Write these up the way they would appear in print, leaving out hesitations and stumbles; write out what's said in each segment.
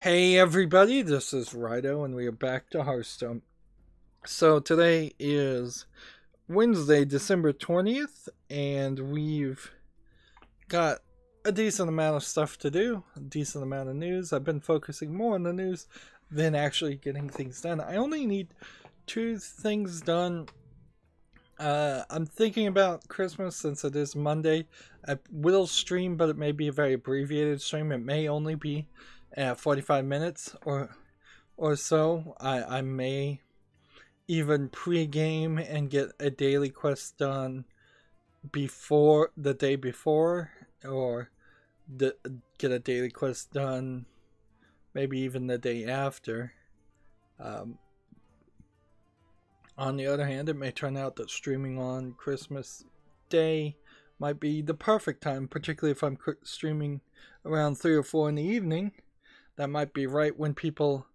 Hey everybody, this is Rydo and we are back to Hearthstone. So today is Wednesday, December 20th, and we've got a decent amount of stuff to do, a decent amount of news. I've been focusing more on the news than actually getting things done. I only need 2 things done. I'm thinking about Christmas since it is Monday. I will stream, but it may be a very abbreviated stream. It may only be 45 minutes or so. I may even pre-game and get a daily quest done before the day before, or get a daily quest done maybe even the day after. On the other hand, it may turn out that streaming on Christmas Day might be the perfect time, particularly if I'm streaming around 3 or 4 in the evening. That might be right when people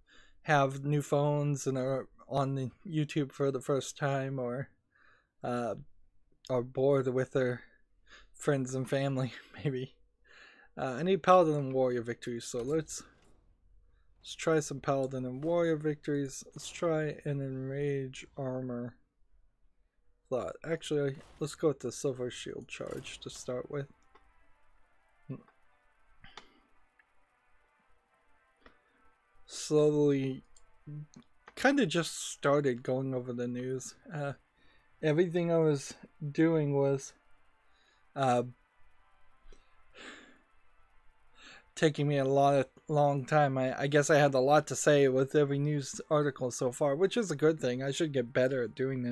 have new phones and are on the YouTube for the first time, or are bored with their friends and family, maybe. I need Paladin and Warrior victories, so let's try some Paladin and Warrior victories. Let's try an Enrage Armor Thought. Actually, let's go with the Silver Shield Charge to start with. Slowly, kind of just started going over the news. Everything I was doing was taking me a long time. I guess I had a lot to say with every news article so far, which is a good thing. I should get better at doing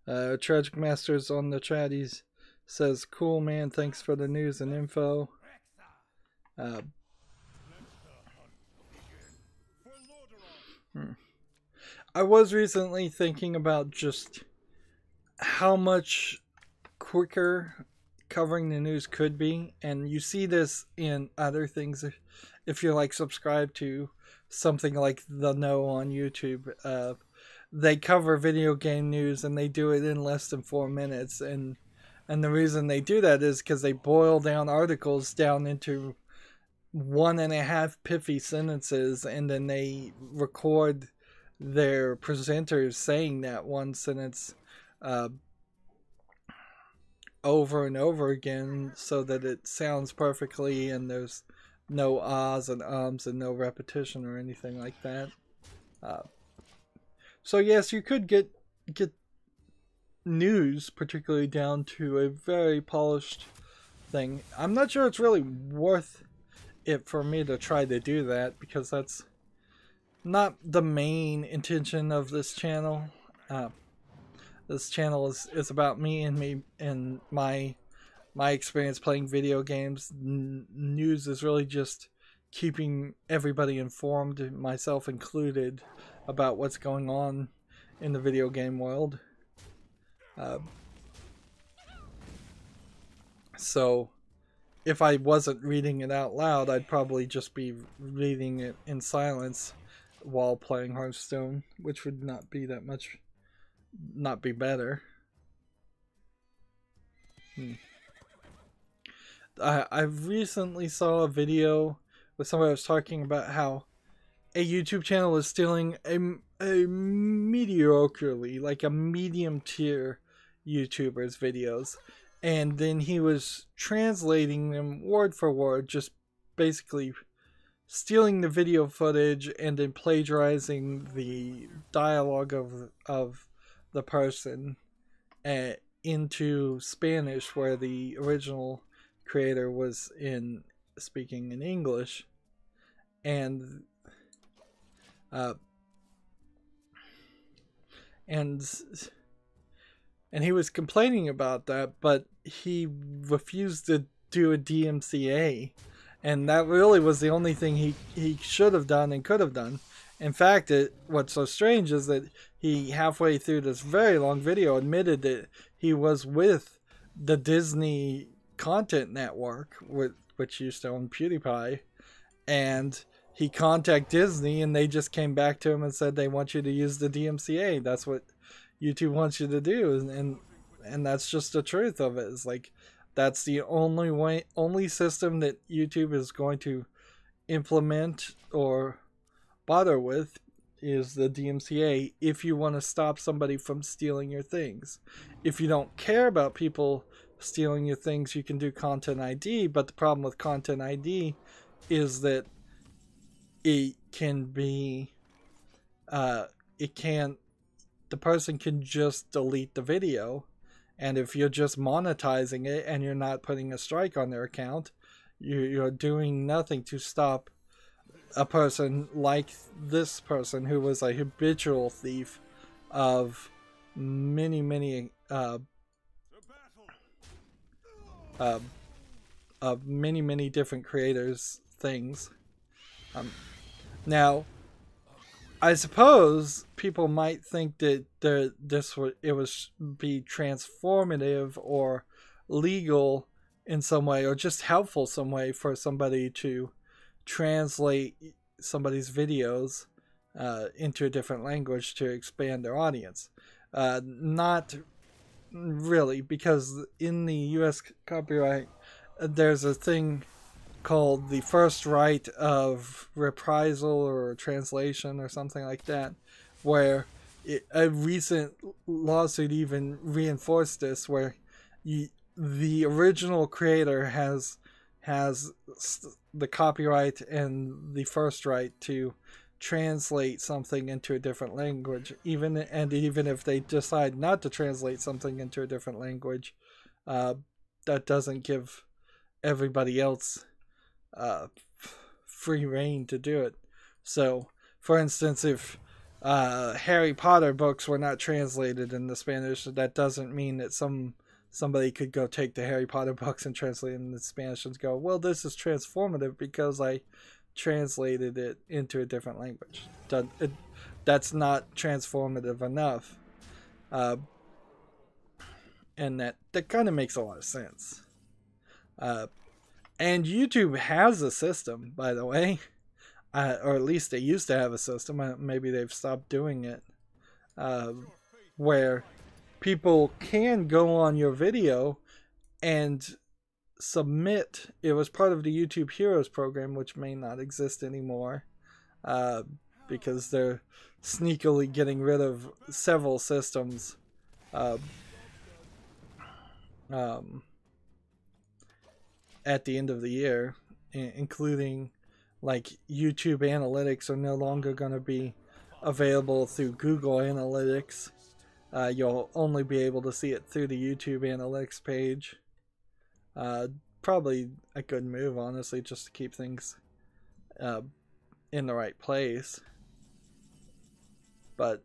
that. Tragic Masters on the chat, he says, "Cool man, thanks for the news and info." I was recently thinking about just how much quicker covering the news could be, and you see this in other things. If you're like subscribed to something like The Know on YouTube, they cover video game news and they do it in less than 4 minutes, and the reason they do that is because they boil down articles down into 1.5 pithy sentences, and then they record their presenters saying that one sentence over and over again so that it sounds perfectly and there's no ahs and ums and no repetition or anything like that. So yes, you could get news particularly down to a very polished thing. I'm not sure it's really worth it for me to try to do that, because that's not the main intention of this channel. This channel is about me and my experience playing video games. News is really just keeping everybody informed, myself included, about what's going on in the video game world. So if I wasn't reading it out loud, I'd probably just be reading it in silence while playing Hearthstone, which would not be better. I recently saw a video where somebody was talking about how a YouTube channel is stealing a mediocrely, like a medium tier YouTuber's videos, and then he was translating them word for word, just basically stealing the video footage and then plagiarizing the dialogue of the person into Spanish, where the original creator was speaking in English, and he was complaining about that, but he refused to do a DMCA, and that really was the only thing he should have done and could have done. In fact, what's so strange is that he, halfway through this very long video, admitted that he was with the Disney content network, which used to own PewDiePie, and he contacted Disney and they just came back to him and said they want you to use the DMCA. That's what YouTube wants you to do, and that's just the truth of it. It's like, That's the only system that YouTube is going to implement or bother with, is the DMCA, if you want to stop somebody from stealing your things. If you don't care about people stealing your things, you can do Content ID, but the problem with Content ID is that it can be the person can just delete the video, and if you're just monetizing it and you're not putting a strike on their account, you're doing nothing to stop a person like this person, who was a habitual thief of many different creators' things. Now, I suppose people might think that it would be transformative or legal in some way, or just helpful some way, for somebody to translate somebody's videos into a different language to expand their audience. Not really, because in the US copyright, there's a thing called the first right of reprisal or translation or something like that, where a recent lawsuit even reinforced this, where the original creator has the copyright and the first right to translate something into a different language, even if they decide not to translate something into a different language, that doesn't give everybody else free reign to do it. So, for instance, if Harry Potter books were not translated into Spanish, that doesn't mean that somebody could go take the Harry Potter books and translate them into Spanish and go, well, this is transformative because I translated it into a different language. That's not transformative enough. And that kind of makes a lot of sense. And YouTube has a system, by the way, or at least they used to have a system. Maybe they've stopped doing it, where people can go on your video and submit. It was part of the YouTube Heroes program, which may not exist anymore, because they're sneakily getting rid of several systems. At the end of the year, including like YouTube Analytics are no longer going to be available through Google Analytics. You'll only be able to see it through the YouTube Analytics page. Probably a good move, honestly, just to keep things in the right place. But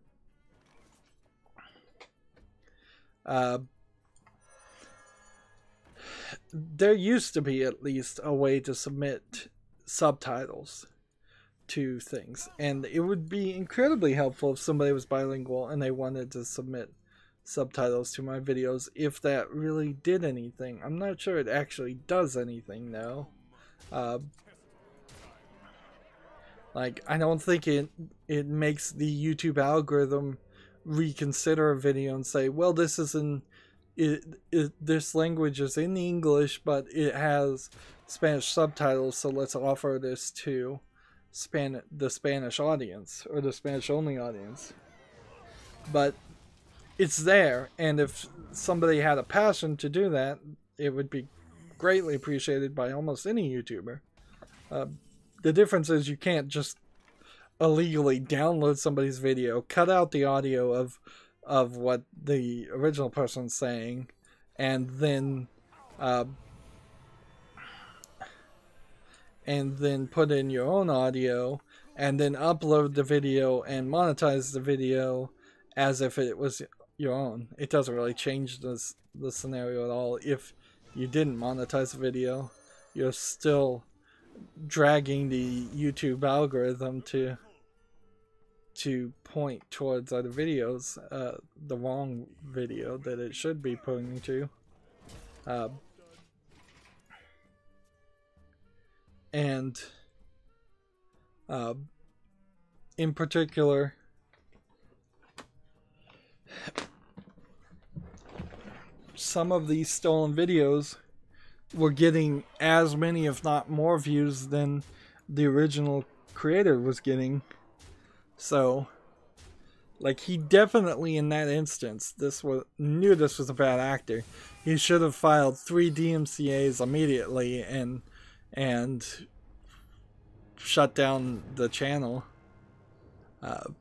there used to be at least a way to submit subtitles to things, and it would be incredibly helpful if somebody was bilingual and they wanted to submit subtitles to my videos, if that really did anything. I'm not sure it actually does anything though. Like, I don't think it makes the YouTube algorithm reconsider a video and say, well, this language is in English, but it has Spanish subtitles, so let's offer this to the Spanish audience, or the Spanish only audience. But it's there, and if somebody had a passion to do that, it would be greatly appreciated by almost any YouTuber. The difference is you can't just illegally download somebody's video, cut out the audio of what the original person's saying, and then put in your own audio, and then upload the video and monetize the video as if it was your own. It doesn't really change the scenario at all. If you didn't monetize the video, you're still dragging the YouTube algorithm to point towards other videos, the wrong video that it should be pointing to. And in particular, some of these stolen videos were getting as many, if not more, views than the original creator was getting. So, like, he definitely, in that instance, knew this was a bad actor. He should have filed 3 DMCAs immediately and shut down the channel. Of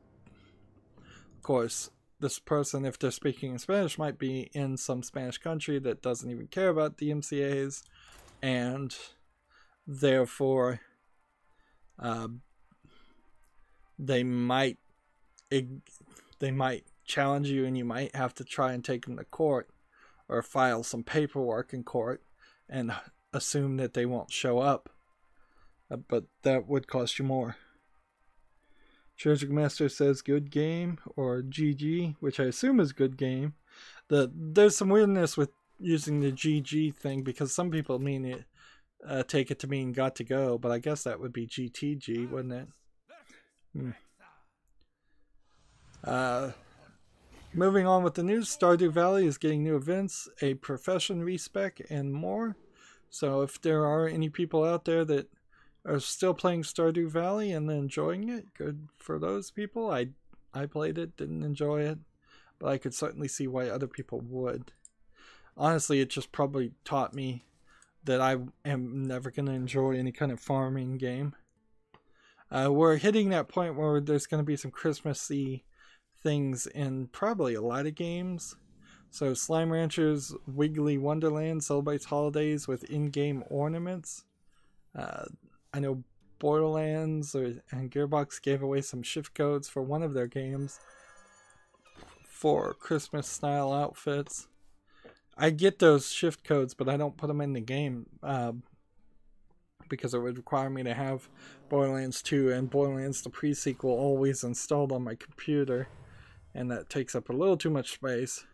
course, this person, if they're speaking in Spanish, might be in some Spanish country that doesn't even care about DMCAs, and therefore they might challenge you, and you might have to try and take them to court or file some paperwork in court and assume that they won't show up, but that would cost you more. Tragic Master says good game, or GG, which I assume is good game. There's some weirdness with using the GG thing, because some people mean it, take it to mean got to go, but I guess that would be GTG, wouldn't it? Moving on with the news, Stardew Valley is getting new events, a profession respec, and more. So if there are any people out there that are still playing Stardew Valley and enjoying it, good for those people. I played it, didn't enjoy it, but I could certainly see why other people would. Honestly, it just probably taught me that I am never going to enjoy any kind of farming game. We're hitting that point where there's going to be some Christmassy things in probably a lot of games. So Slime Rancher's Wiggly Wonderland celebrates holidays with in-game ornaments. I know Borderlands and Gearbox gave away some shift codes for one of their games for Christmas style outfits. I get those shift codes, but I don't put them in the game because it would require me to have Borderlands 2 and Borderlands the pre-sequel always installed on my computer, and that takes up a little too much space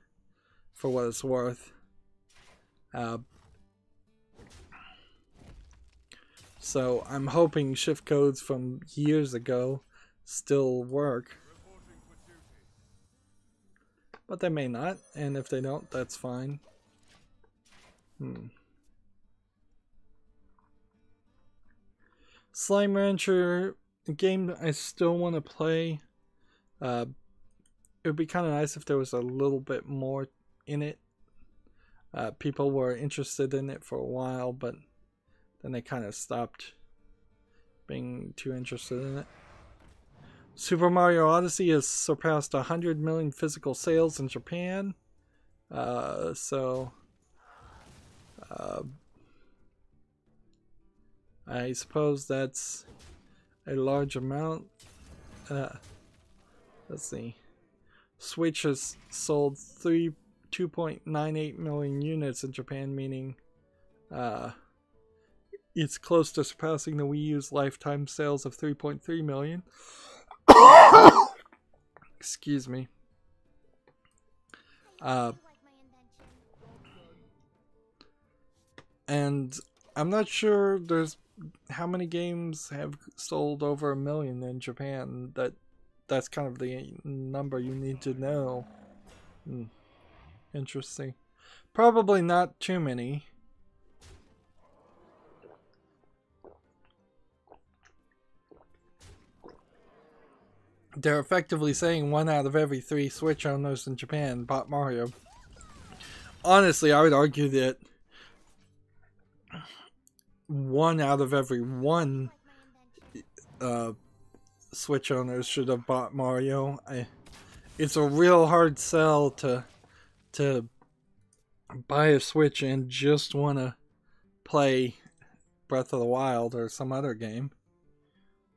for what it's worth. So I'm hoping shift codes from years ago still work, but they may not, and if they don't, that's fine. Slime Rancher, a game I still want to play. It would be kind of nice if there was a little bit more in it. People were interested in it for a while, but then they kind of stopped being too interested in it. Super Mario Odyssey has surpassed 100 million physical sales in Japan. I suppose that's a large amount. Let's see. Switch has sold 2.98 million units in Japan, meaning it's close to surpassing the Wii U's lifetime sales of 3.3 million. Excuse me. And I'm not sure there's how many games have sold over 1 million in Japan. That's kind of the number you need to know. Interesting. Probably not too many. They're effectively saying 1 out of every 3 Switch owners in Japan bought Mario. Honestly, I would argue that 1 out of every 1 Switch owners should have bought Mario. It's a real hard sell to buy a Switch and just want to play Breath of the Wild or some other game.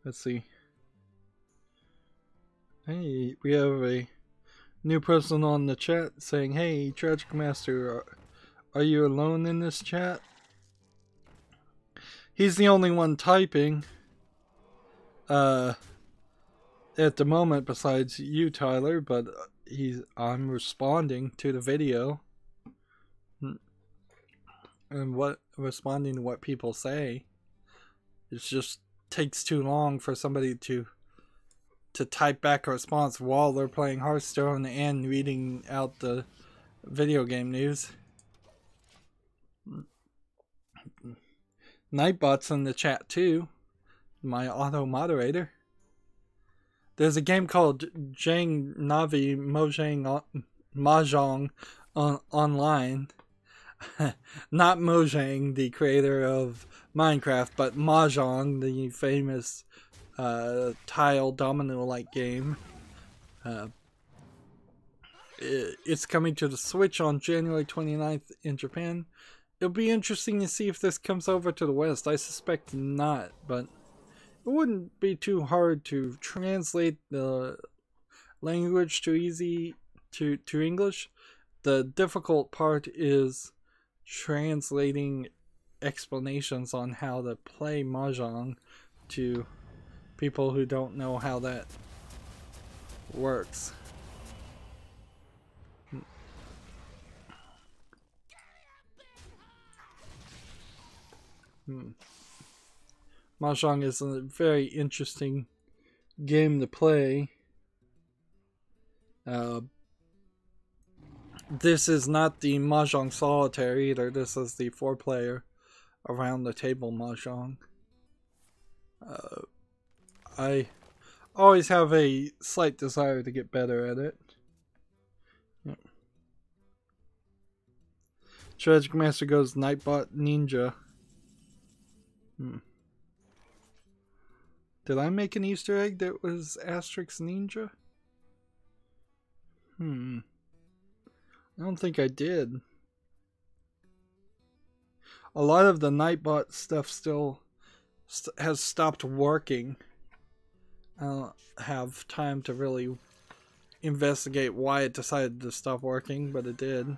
Let's see. Hey, we have a new person on the chat saying, "Hey, Tragic Master, are you alone in this chat?" He's the only one typing at the moment besides you, Tyler, but I'm responding to the video and responding to what people say. It just takes too long for somebody to type back a response while they're playing Hearthstone and reading out the video game news. Nightbot's in the chat too. My auto moderator. There's a game called Jang Navi Mahjong online. Not Mojang, the creator of Minecraft, but Mahjong, the famous tile domino-like game. It's coming to the Switch on January 29th in Japan. It'll be interesting to see if this comes over to the West. I suspect not, but it wouldn't be too hard to translate the language to English. The difficult part is translating explanations on how to play Mahjong to people who don't know how that works. Mahjong is a very interesting game to play. This is not the Mahjong Solitaire either. This is the 4-player around the table Mahjong. I always have a slight desire to get better at it. Yep. Tragic Master goes Nightbot Ninja. Did I make an Easter egg that was Asterix Ninja? I don't think I did. A lot of the Nightbot stuff still has stopped working. I don't have time to really investigate why it decided to stop working, but it did.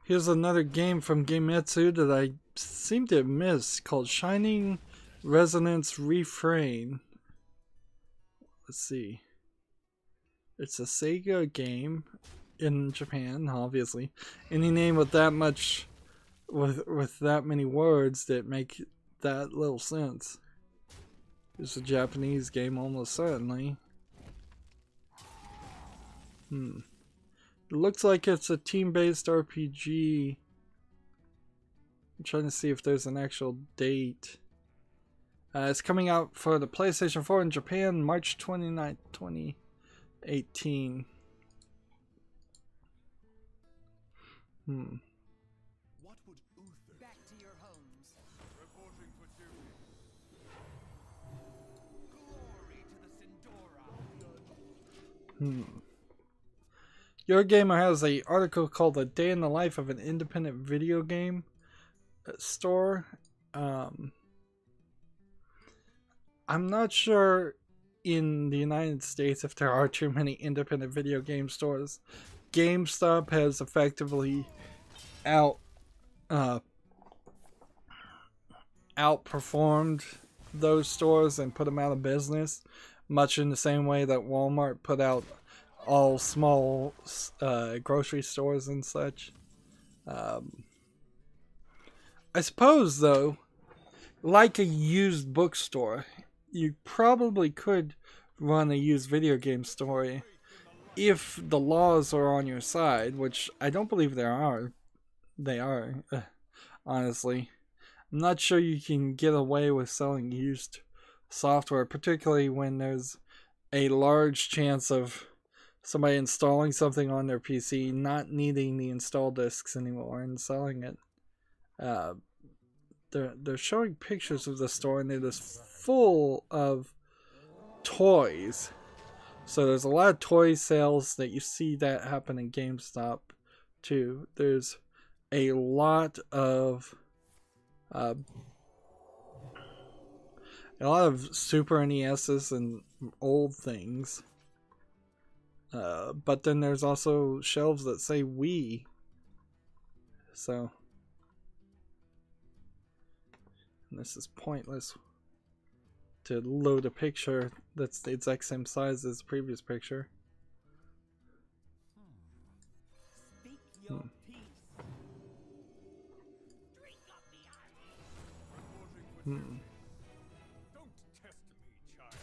Here's another game from Gametsu that I seem to have missed called Shining Resonance Refrain. Let's see. It's a Sega game in Japan, obviously. Any name with that much, with that many words that make that little sense. It's a Japanese game, almost certainly. It looks like it's a team-based RPG. I'm trying to see if there's an actual date. It's coming out for the PlayStation 4 in Japan, March 29th, 2018. What would Uther? Back to your homes. Reporting for duty. Glory to the Sindora. Your Gamer has an article called "A Day in the Life of an Independent Video Game Store." I'm not sure in the United States if there are too many independent video game stores. GameStop has effectively outperformed those stores and put them out of business, much in the same way that Walmart put out all small grocery stores and such. I suppose, though, like a used bookstore, you probably could run a used video game store if the laws are on your side, which I don't believe there are. They are, honestly. I'm not sure you can get away with selling used software, particularly when there's a large chance of somebody installing something on their PC, not needing the install discs anymore, and selling it. They're showing pictures of the store, and it is full of toys. So there's a lot of toy sales that you see that happen in GameStop too. There's a lot of Super NESs and old things. But then there's also shelves that say Wii. So this is pointless to load a picture that's the exact same size as the previous picture. Speak your peace. Drink up the Don't test me, child.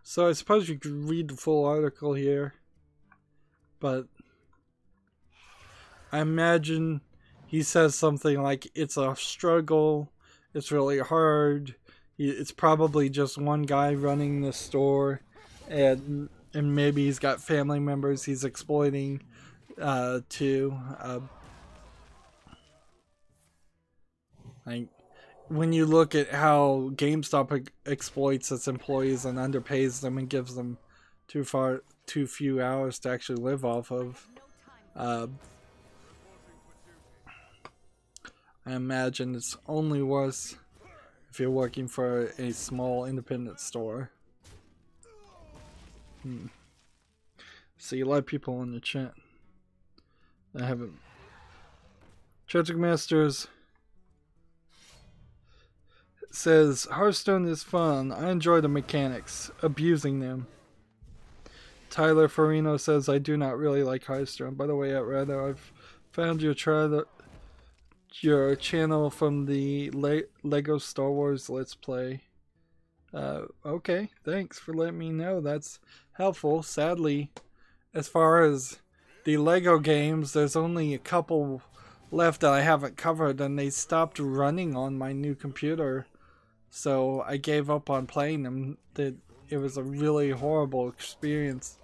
So I suppose you could read the full article here, but I imagine he says something like it's a struggle, it's really hard, it's probably just one guy running the store, and maybe he's got family members he's exploiting too. Like, when you look at how GameStop exploits its employees and underpays them and gives them too few hours to actually live off of, I imagine it's only worse if you're working for a small independent store. See a lot of people in the chat. I haven't. Tragic Masters says Hearthstone is fun. I enjoy the mechanics, abusing them. Tyler Farino says I do not really like Hearthstone. By the way, at Rydo, I've found your channel from the Lego Star Wars Let's Play. Okay, thanks for letting me know. That's helpful. Sadly, as far as the Lego games, there's only a couple left that I haven't covered, and they stopped running on my new computer, so I gave up on playing them. It was a really horrible experience.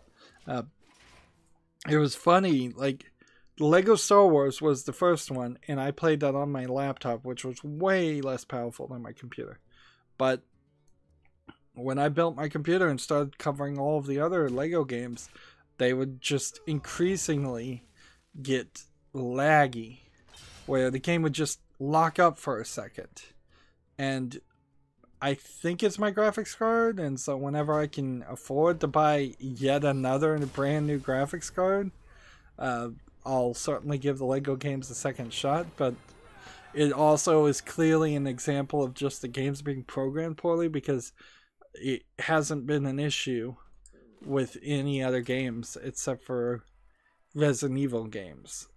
It was funny, like, the Lego Star Wars was the first one, and I played that on my laptop, which was way less powerful than my computer. But when I built my computer and started covering all of the other Lego games, they would just increasingly get laggy, where the game would just lock up for a second. And I think it's my graphics card, and so whenever I can afford to buy yet another brand new graphics card, I'll certainly give the Lego games a second shot. But it also is clearly an example of just the games being programmed poorly, because it hasn't been an issue with any other games except for Resident Evil games.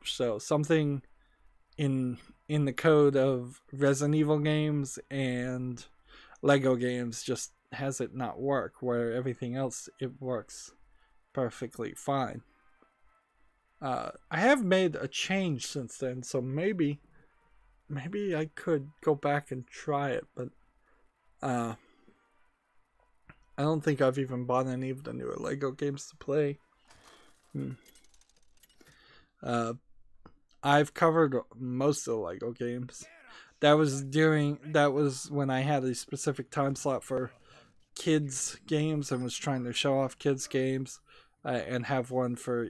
So something in the code of Resident Evil games and Lego games just has it not work, where everything else it works perfectly fine. I have made a change since then, so maybe I could go back and try it, but I don't think I've even bought any of the newer Lego games to play. I've covered most of the Lego games. That was when I had a specific time slot for kids games and was trying to show off kids games and have one for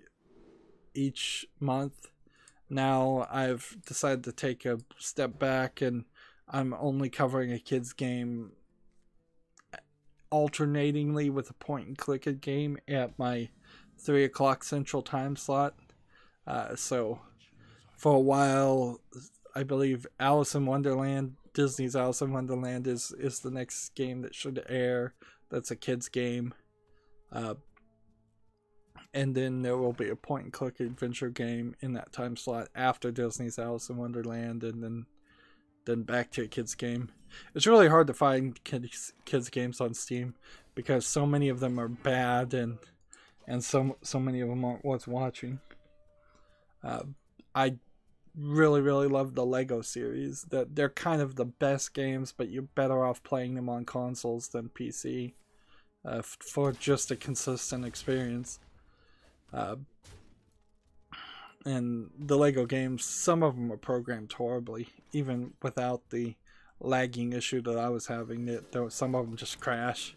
each month. Now I've decided to take a step back, and I'm only covering a kids game alternatingly with a point and click game at my 3 o'clock central time slot. So for a while, I believe Alice in Wonderland, Disney's Alice in Wonderland is the next game that should air. That's a kids game. And then there will be a point and click adventure game in that time slot after Disney's Alice in Wonderland, and then back to a kids game. It's really hard to find kids games on Steam because so many of them are bad, and so many of them aren't worth watching. I really love the Lego series. That they're kind of the best games, but you're better off playing them on consoles than PC for just a consistent experience. And the Lego games, some of them are programmed horribly, even without the lagging issue that I was having. Some of them just crash.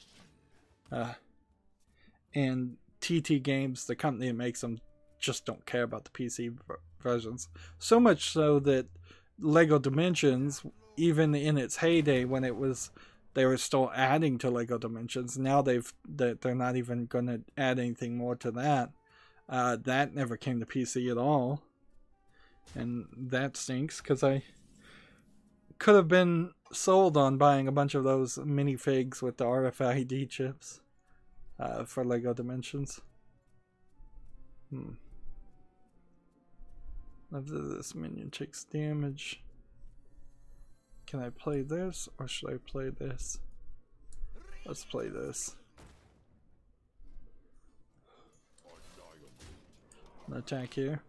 And TT Games, the company that makes them, just don't care about the PC versions. So much so that Lego Dimensions, even in its heyday when they were still adding to Lego Dimensions, now they're not even going to add anything more to that. That never came to PC at all, and that stinks, because I could have been sold on buying a bunch of those minifigs with the RFID chips for Lego Dimensions. After this minion takes damage. Can I play this or should I play this? Let's play this. An attack here.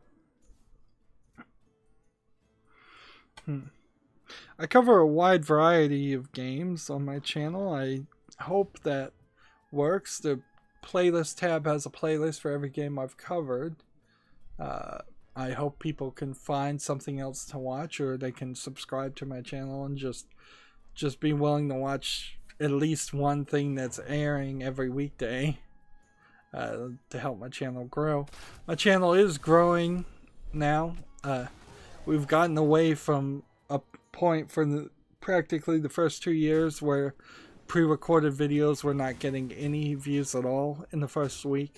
I cover a wide variety of games on my channel. I hope that works. The playlist tab has a playlist for every game I've covered. I hope people can find something else to watch, or they can subscribe to my channel and just be willing to watch at least one thing that's airing every weekday to help my channel grow. My channel is growing now. We've gotten away from a point for practically the first 2 years where pre-recorded videos were not getting any views at all in the first week.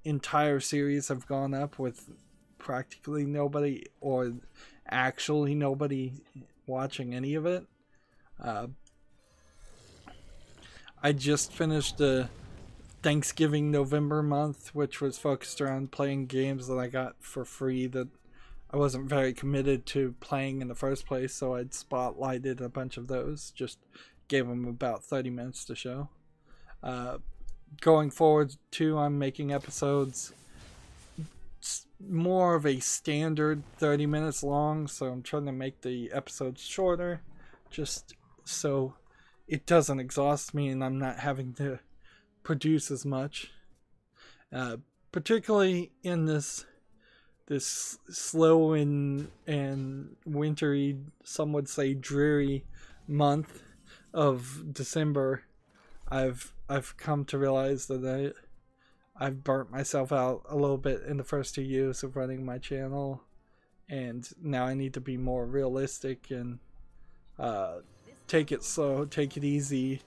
Entire series have gone up with practically nobody or actually nobody watching any of it. I just finished the Thanksgiving November month, which was focused around playing games that I got for free that I wasn't very committed to playing in the first place, so I'd spotlighted a bunch of those, just gave them about 30 minutes to show. Going forward too, I'm making episodes more of a standard 30 minutes long, so I'm trying to make the episodes shorter just so it doesn't exhaust me and I'm not having to produce as much, particularly in this slow and wintry, some would say dreary month of December. I've come to realize that I've burnt myself out a little bit in the first 2 years of running my channel, and now I need to be more realistic and take it slow, take it easy,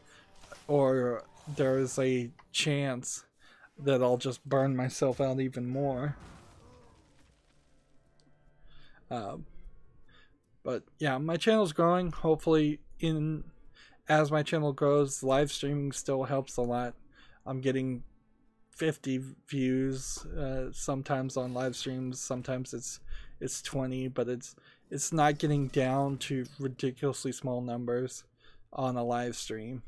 or there is a chance that I'll just burn myself out even more. But yeah, my channel's growing. Hopefully, as my channel grows, live streaming still helps a lot. I'm getting 50 views sometimes on live streams. Sometimes it's 20, but it's not getting down to ridiculously small numbers on a live stream.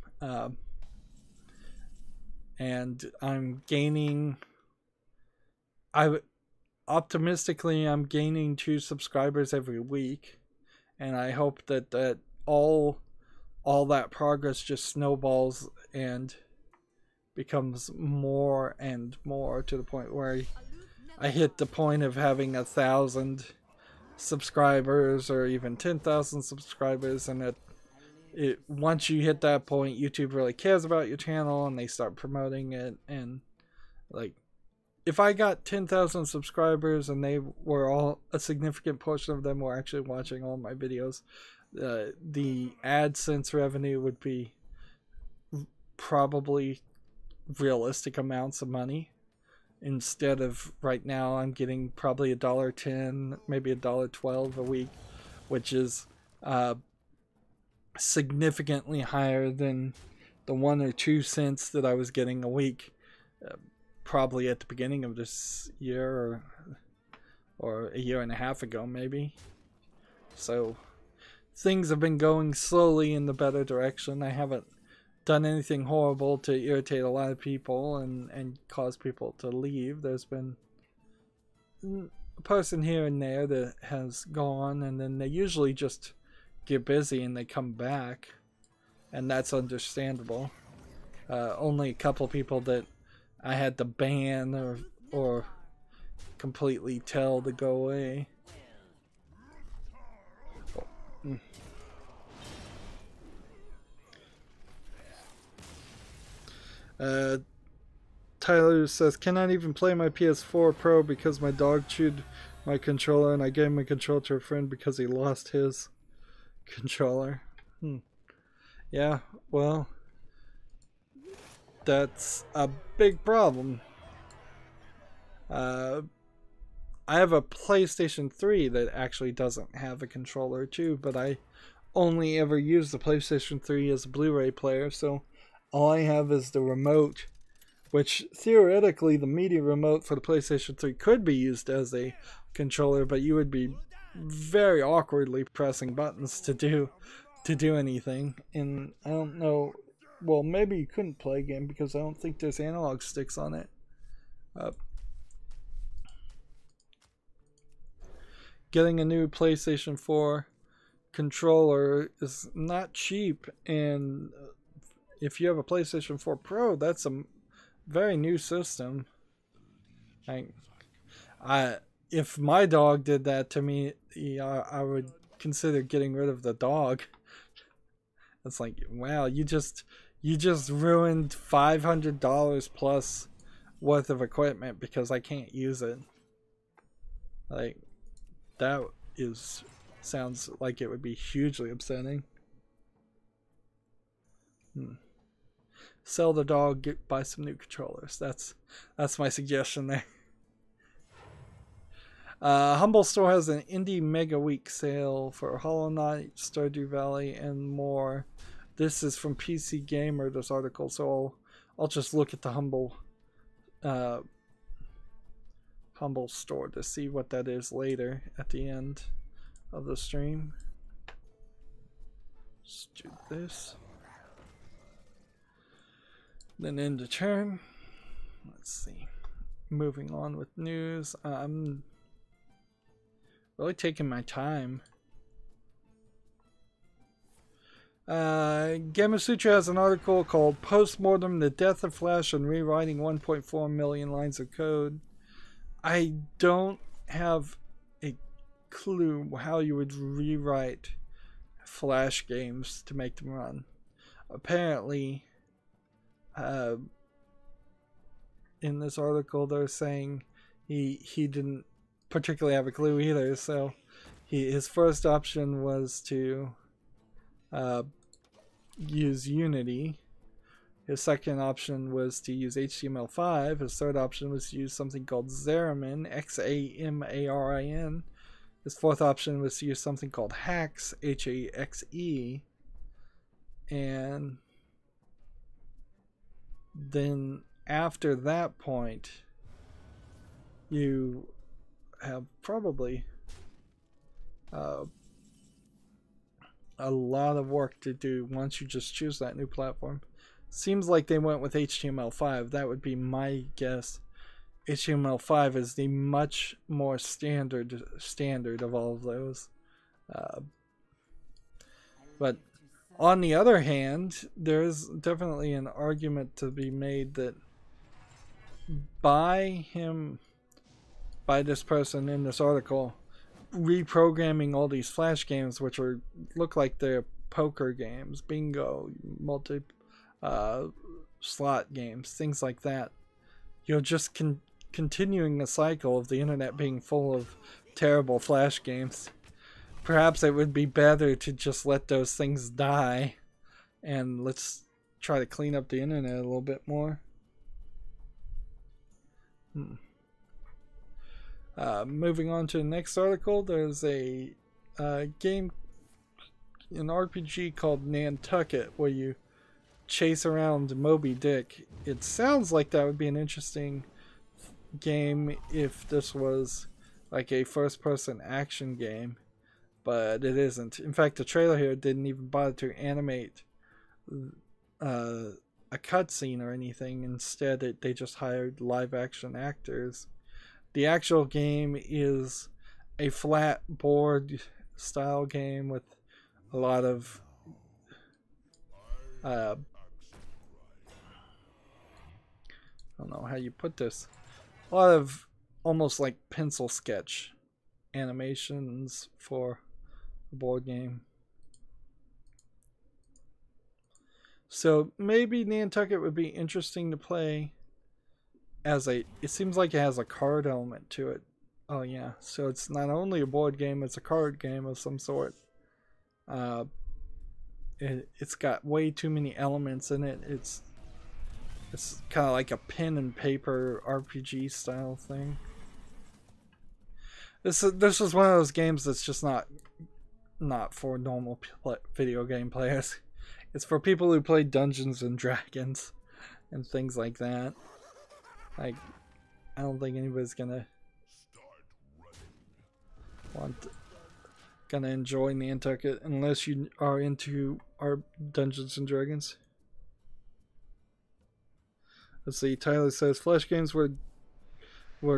And I'm gaining. Optimistically, I'm gaining 2 subscribers every week, and I hope that all that progress just snowballs and becomes more and more to the point where I hit the point of having 1,000 subscribers or even 10,000 subscribers, and once you hit that point, YouTube really cares about your channel and they start promoting it. And like, if I got 10,000 subscribers and they were all, a significant portion of them were actually watching all my videos, the AdSense revenue would be probably realistic amounts of money. Instead of right now, I'm getting probably $1.10, maybe $1.12 a week, which is significantly higher than the 1 or 2 cents that I was getting a week, probably at the beginning of this year or a year and a half ago, maybe. So things have been going slowly in the better direction. I haven't done anything horrible to irritate a lot of people and cause people to leave. There's been a person here and there that has gone, and then they usually just get busy and they come back, and that's understandable. Only a couple people that I had to ban or completely tell to go away. Tyler says, cannot even play my PS4 Pro because my dog chewed my controller, and I gave my controller to a friend because he lost his controller. Yeah, well, that's a big problem. I have a PlayStation 3 that actually doesn't have a controller too, but I only ever use the PlayStation 3 as a Blu-ray player, so all I have is the remote, which theoretically the media remote for the PlayStation 3 could be used as a controller, but you would be very awkwardly pressing buttons to do anything. And I don't know. Well, maybe you couldn't play a game because I don't think there's analog sticks on it. Getting a new PlayStation 4 controller is not cheap, and if you have a PlayStation 4 Pro, that's a very new system. If my dog did that to me, I would consider getting rid of the dog. It's like, wow, you just ruined $500 plus worth of equipment because I can't use it. Like, that sounds like it would be hugely upsetting. Sell the dog, buy some new controllers. That's my suggestion there. Humble Store has an Indie Mega Week sale for Hollow Knight, Stardew Valley, and more. This is from PC Gamer, this article, so I'll just look at the Humble Store to see what that is later at the end of the stream. Let's do this. Then end the turn. Let's see. Moving on with news. I'm really taking my time. Gamasutra has an article called Postmortem, the Death of Flash and Rewriting 1.4 million lines of code. I don't have a clue how you would rewrite Flash games to make them run. Apparently, in this article they're saying he didn't particularly have a clue either, so his first option was to use Unity. His second option was to use HTML5. His third option was to use something called Xamarin, Xamarin. His fourth option was to use something called Haxe, Haxe. And then after that point, you have probably a lot of work to do once you just choose that new platform. Seems like they went with HTML5. That would be my guess. HTML5 is the much more standard of all of those. But on the other hand, there's definitely an argument to be made that by this person in this article reprogramming all these Flash games, which look like they're poker games, bingo, multi slot games, things like that, you're just continuing the cycle of the internet being full of terrible Flash games. Perhaps it would be better to just let those things die and let's try to clean up the internet a little bit more. Moving on to the next article, there's a game, an RPG called Nantucket, where you chase around Moby Dick. It sounds like that would be an interesting game if this was like a first-person action game, but it isn't. In fact, the trailer here didn't even bother to animate a cutscene or anything. Instead, they just hired live-action actors. The actual game is a flat board style game with a lot of I don't know how you put this. A lot of almost like pencil sketch animations for a board game. So maybe Nantucket would be interesting to play as it seems like it has a card element to it. Oh yeah, so it's not only a board game, it's a card game of some sort. It's got way too many elements in it. It's kind of like a pen and paper RPG style thing. This is one of those games that's just not for normal video game players. It's for people who play Dungeons and Dragons and things like that. Like, I don't think anybody's gonna gonna enjoy Nantucket unless you are into our Dungeons and Dragons. Let's see. Tyler says Flash games were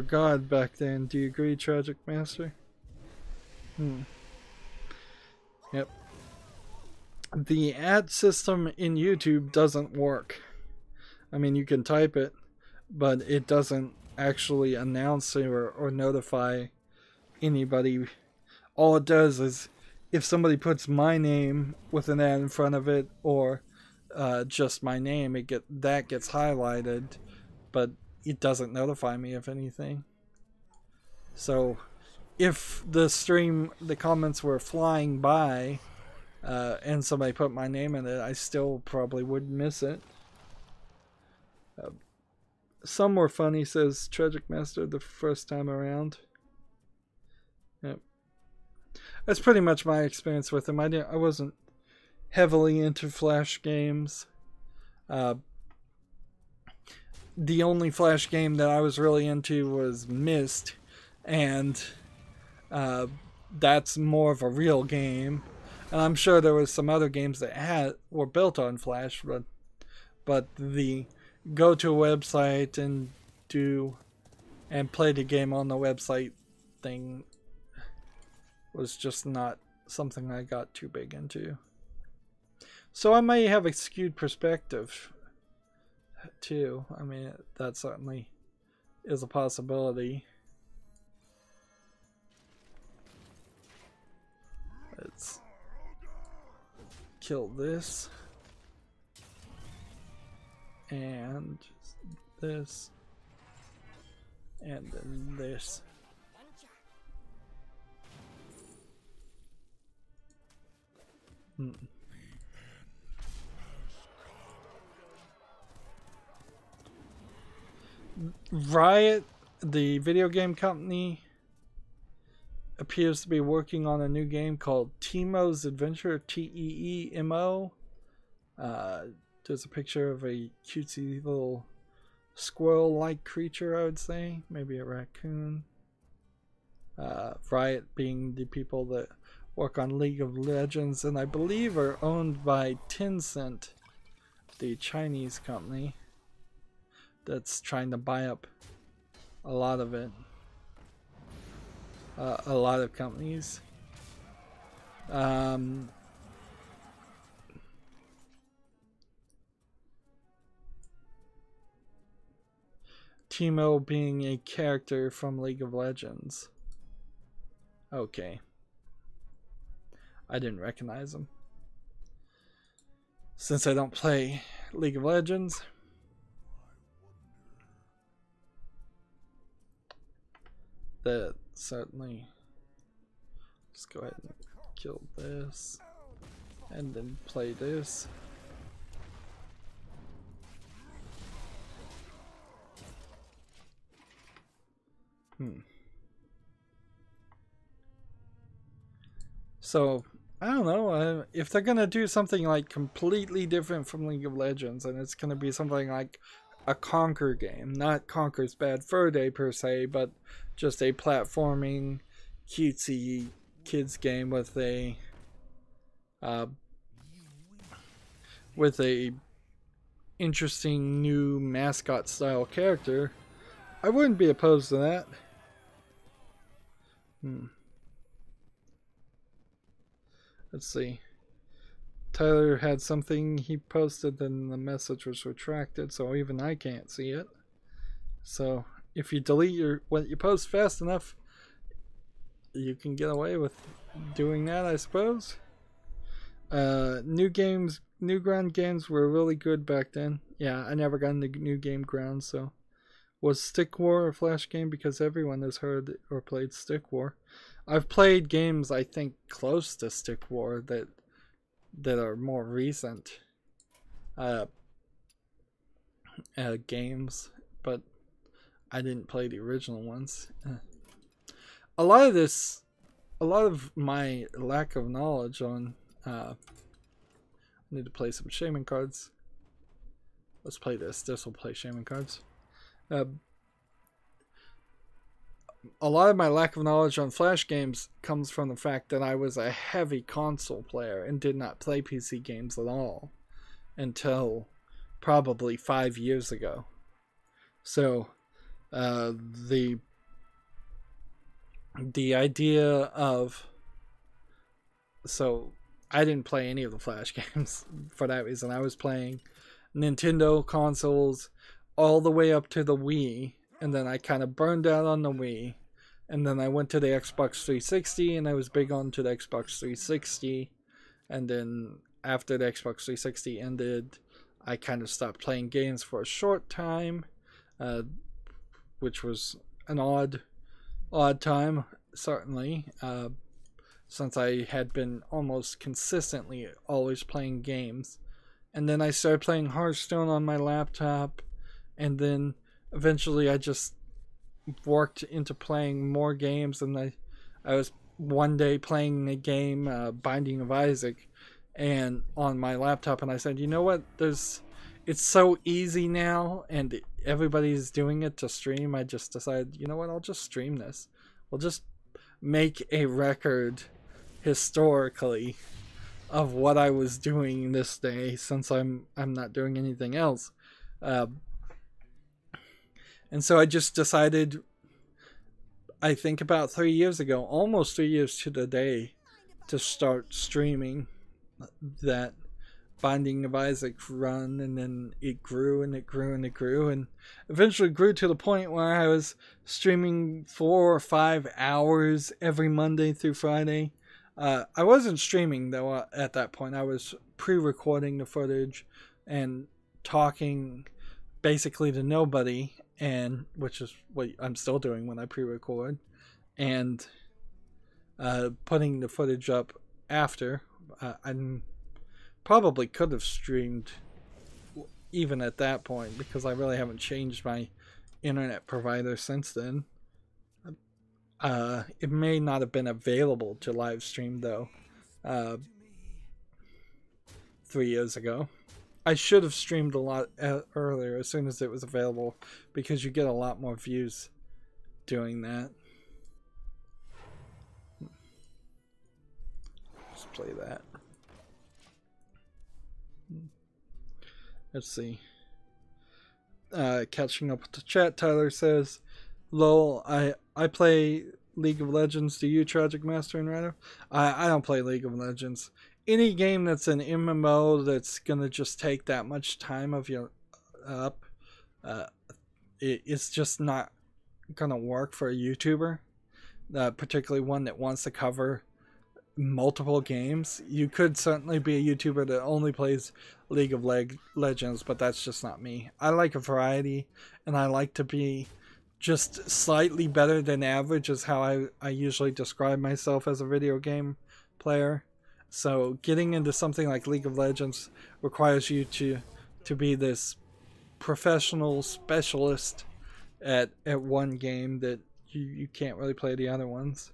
God back then. Do you agree, Tragic Master? Yep. The ad system in YouTube doesn't work. I mean, you can type it, but it doesn't actually announce or notify anybody. All it does is if somebody puts my name with an ad in front of it, or just my name, that gets highlighted, but it doesn't notify me of anything. So if the comments were flying by and somebody put my name in it, I still probably would miss it. Some were funny, says Tragic Master, the first time around. Yep. That's pretty much my experience with them. I wasn't heavily into Flash games. The only Flash game that I was really into was Myst, and that's more of a real game. And I'm sure there was some other games that were built on Flash, but the go to a website and play the game on the website thing was just not something I got too big into. So I may have a skewed perspective too. I mean, that certainly is a possibility. Let's kill this. And this. And then this. Riot, the video game company, appears to be working on a new game called Teemo's Adventure, Teemo. There's a picture of a cutesy little squirrel-like creature, I would say. Maybe a raccoon. Riot being the people that work on League of Legends, and I believe are owned by Tencent, the Chinese company that's trying to buy up a lot of it. A lot of companies. Teemo being a character from League of Legends. Okay. I didn't recognize him, since I don't play League of Legends. That certainly. Let's go ahead and kill this, and then play this. So I don't know if they're gonna do something like completely different from League of Legends, and it's gonna be something like a Conquer game, not Conquer's Bad Fur Day per se, but just a platforming, cutesy kids game with a interesting new mascot style character. I wouldn't be opposed to that. Let's see. Tyler had something he posted, then the message was retracted, so even I can't see it. So if you delete what you post fast enough, you can get away with doing that, I suppose. Newground games were really good back then. Yeah, I never got into New Game Ground, so. Was Stick War a Flash game? Because everyone has heard or played Stick War. I've played games, I think, close to Stick War that are more recent games, but I didn't play the original ones. A lot of my lack of knowledge on I need to play some Shaman cards. Let's play this. This will play Shaman cards. a lot of my lack of knowledge on Flash games comes from the fact that I was a heavy console player and did not play PC games at all until probably 5 years ago. So the idea of, so I didn't play any of the Flash games for that reason. I was playing Nintendo consoles all the way up to the Wii, and then I kind of burned out on the Wii, and then I went to the Xbox 360, and I was big on to the Xbox 360, and then after the Xbox 360 ended, I kind of stopped playing games for a short time, which was an odd time, certainly, since I had been almost consistently always playing games. And then I started playing Hearthstone on my laptop, and then eventually I just worked into playing more games, and I was one day playing a game, Binding of Isaac, and on my laptop, and I said, you know what, it's so easy now, and everybody's doing it to stream. I just decided, you know what, I'll just stream this. We'll just make a record historically of what I was doing this day, since I'm not doing anything else. And so I just decided, I think about 3 years ago, almost 3 years to the day, to start streaming that Binding of Isaac run, and then it grew and it grew and it grew, and eventually grew to the point where I was streaming 4 or 5 hours every Monday through Friday. I wasn't streaming though at that point. I was pre-recording the footage and talking basically to nobody, and which is what I'm still doing when I pre-record, and putting the footage up after. I probably could have streamed even at that point, because I really haven't changed my internet provider since then. It may not have been available to live stream though 3 years ago. I should have streamed a lot earlier, as soon as it was available, because you get a lot more views doing that. Let's play that. Let's see. Catching up with the chat, Tyler says, lol, I play League of Legends. Do you, Tragic Master and Rydo? I don't play League of Legends. Any game that's an MMO that's gonna just take that much time of your up, it's just not gonna work for a YouTuber, particularly one that wants to cover multiple games. You could certainly be a YouTuber that only plays League of Legends, but that's just not me. I like a variety, and I like to be just slightly better than average, is how I usually describe myself as a video game player. So getting into something like League of Legends requires you to be this professional specialist at one game that you can't really play the other ones.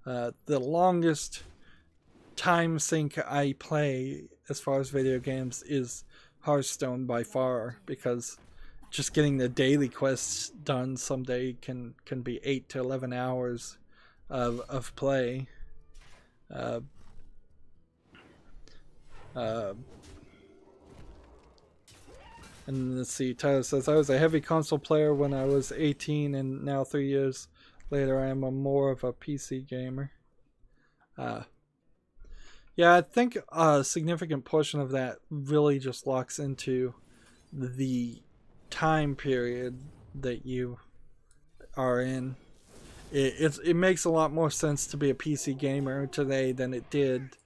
The longest time sink I play as far as video games is Hearthstone by far, because just getting the daily quests done someday can be 8 to 11 hours of play. And let's see, Tyler says, I was a heavy console player when I was 18, and now 3 years later I am more of a PC gamer. Yeah, I think a significant portion of that really just locks into the time period that you are in. It makes a lot more sense to be a PC gamer today than it did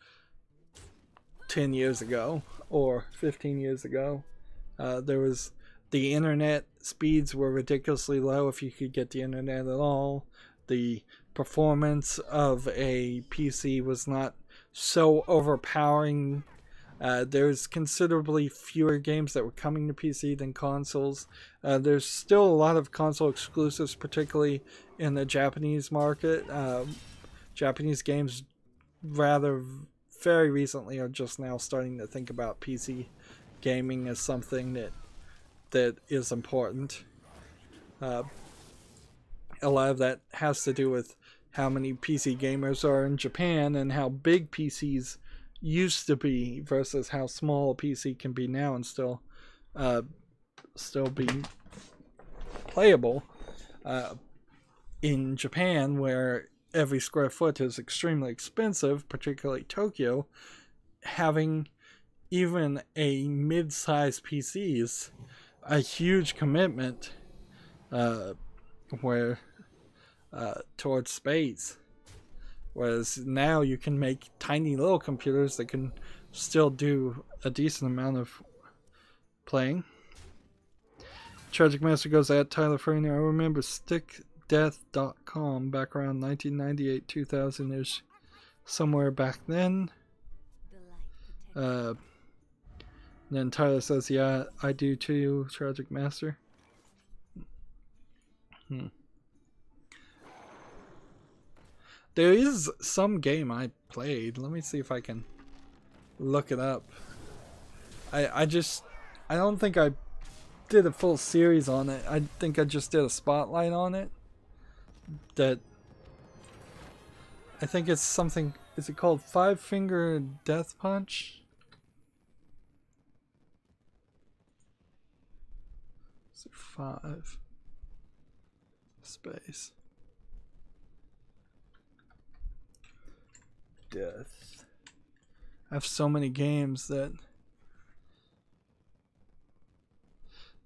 10 years ago or 15 years ago. There was, the internet speeds were ridiculously low if you could get the internet at all. The performance of a PC was not so overpowering. There's considerably fewer games that were coming to PC than consoles. There's still a lot of console exclusives, particularly in the Japanese market. Japanese games rather very recently are just now starting to think about PC gaming as something that is important. A lot of that has to do with how many PC gamers are in Japan and how big PCs used to be versus how small a PC can be now and still be playable. In Japan, where every square foot is extremely expensive, particularly Tokyo, having even a mid-sized PC is a huge commitment towards space. Whereas now you can make tiny little computers that can still do a decent amount of playing. Tragic Master goes at Tyler Freeney. I remember stickdeath.com back around 1998, 2000-ish. Somewhere back then. Then Tyler says, yeah, I do too, Tragic Master. There is some game I played. Let me see if I can look it up. I don't think I did a full series on it. I think I just did a spotlight on it. That I think it's something. Is it called Five Finger Death Punch? Is it 5 space death? I have so many games that.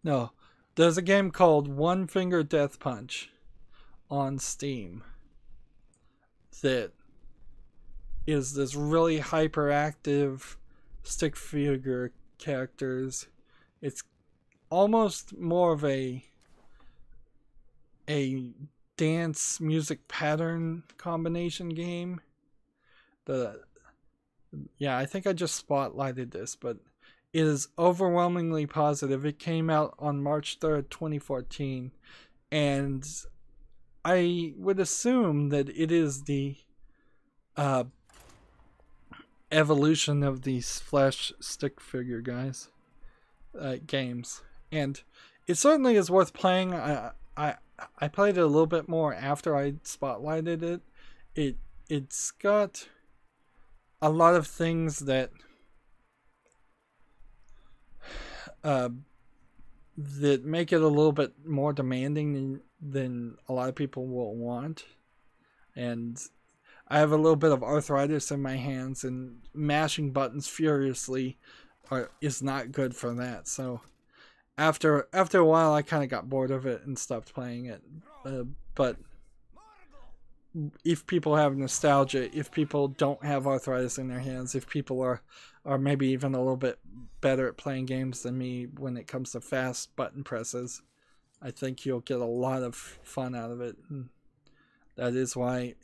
No, there's a game called One Finger Death Punch on Steam that is this really hyperactive stick figure characters. It's almost more of a dance music pattern combination game. Yeah, I think I just spotlighted this, but it is overwhelmingly positive. It came out on March 3rd, 2014, and I would assume that it is the evolution of these Flash stick figure guys games, and it certainly is worth playing. I played it a little bit more after I spotlighted it. It's got a lot of things that that make it a little bit more demanding than a lot of people will want. And I have a little bit of arthritis in my hands, and mashing buttons furiously is not good for that. So after a while, I kind of got bored of it and stopped playing it. But if people have nostalgia, if people don't have arthritis in their hands, if people are maybe even a little bit better at playing games than me when it comes to fast button presses, I think you'll get a lot of fun out of it. And that is why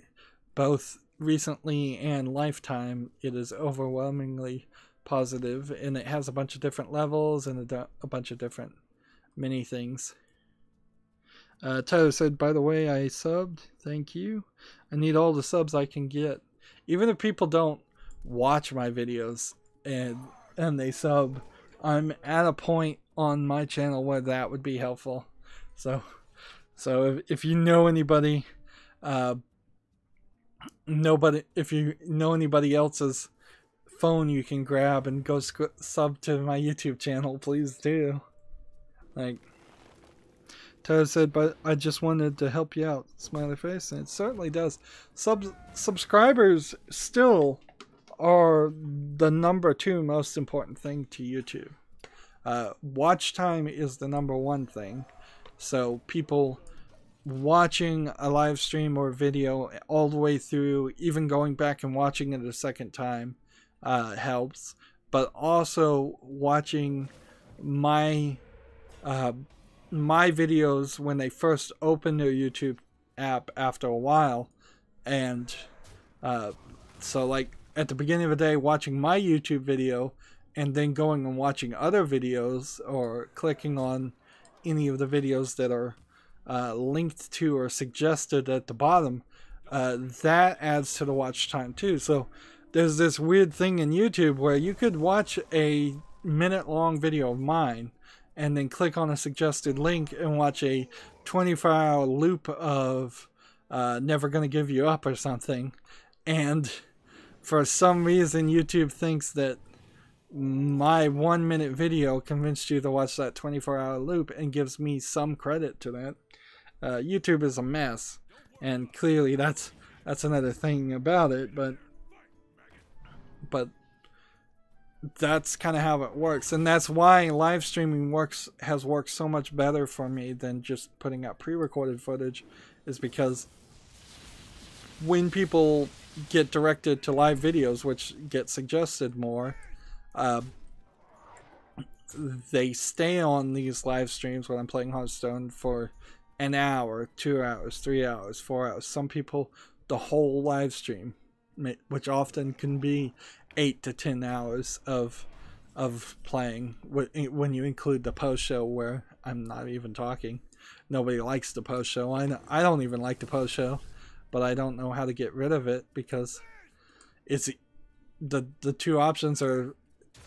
both recently and Lifetime it is overwhelmingly positive, and it has a bunch of different levels and a bunch of different mini things. Tyler said, by the way, I subbed. Thank you. I need all the subs I can get. Even if people don't watch my videos and they sub, I'm at a point on my channel where that would be helpful. So if you know anybody, if you know anybody else's phone you can grab and go sub to my YouTube channel, please do. Like Tyler said, but I just wanted to help you out, smiley face, and it certainly does. Subscribers still are the number 2 most important thing to YouTube. Watch time is the number 1 thing. So people watching a live stream or video all the way through, even going back and watching it a second time, helps. But also watching my videos when they first open their YouTube app after a while, and so like at the beginning of the day watching my YouTube video and then going and watching other videos or clicking on any of the videos that are linked to or suggested at the bottom, that adds to the watch time too. So there's this weird thing in YouTube where you could watch a minute-long video of mine and then click on a suggested link and watch a 24-hour loop of Never Gonna Give You Up or something. And for some reason, YouTube thinks that my 1-minute video convinced you to watch that 24-hour loop and gives me some credit to that. YouTube is a mess, and clearly that's another thing about it, but that's kind of how it works, and that's why live streaming has worked so much better for me than just putting out pre-recorded footage, is because when people get directed to live videos, which get suggested more, they stay on these live streams when I'm playing Hearthstone for an hour, 2 hours, 3 hours, 4 hours. Some people, the whole live stream, which often can be 8 to 10 hours of playing, when you include the post show where I'm not even talking. Nobody likes the post show. I don't even like the post show, but I don't know how to get rid of it, because it's the two options are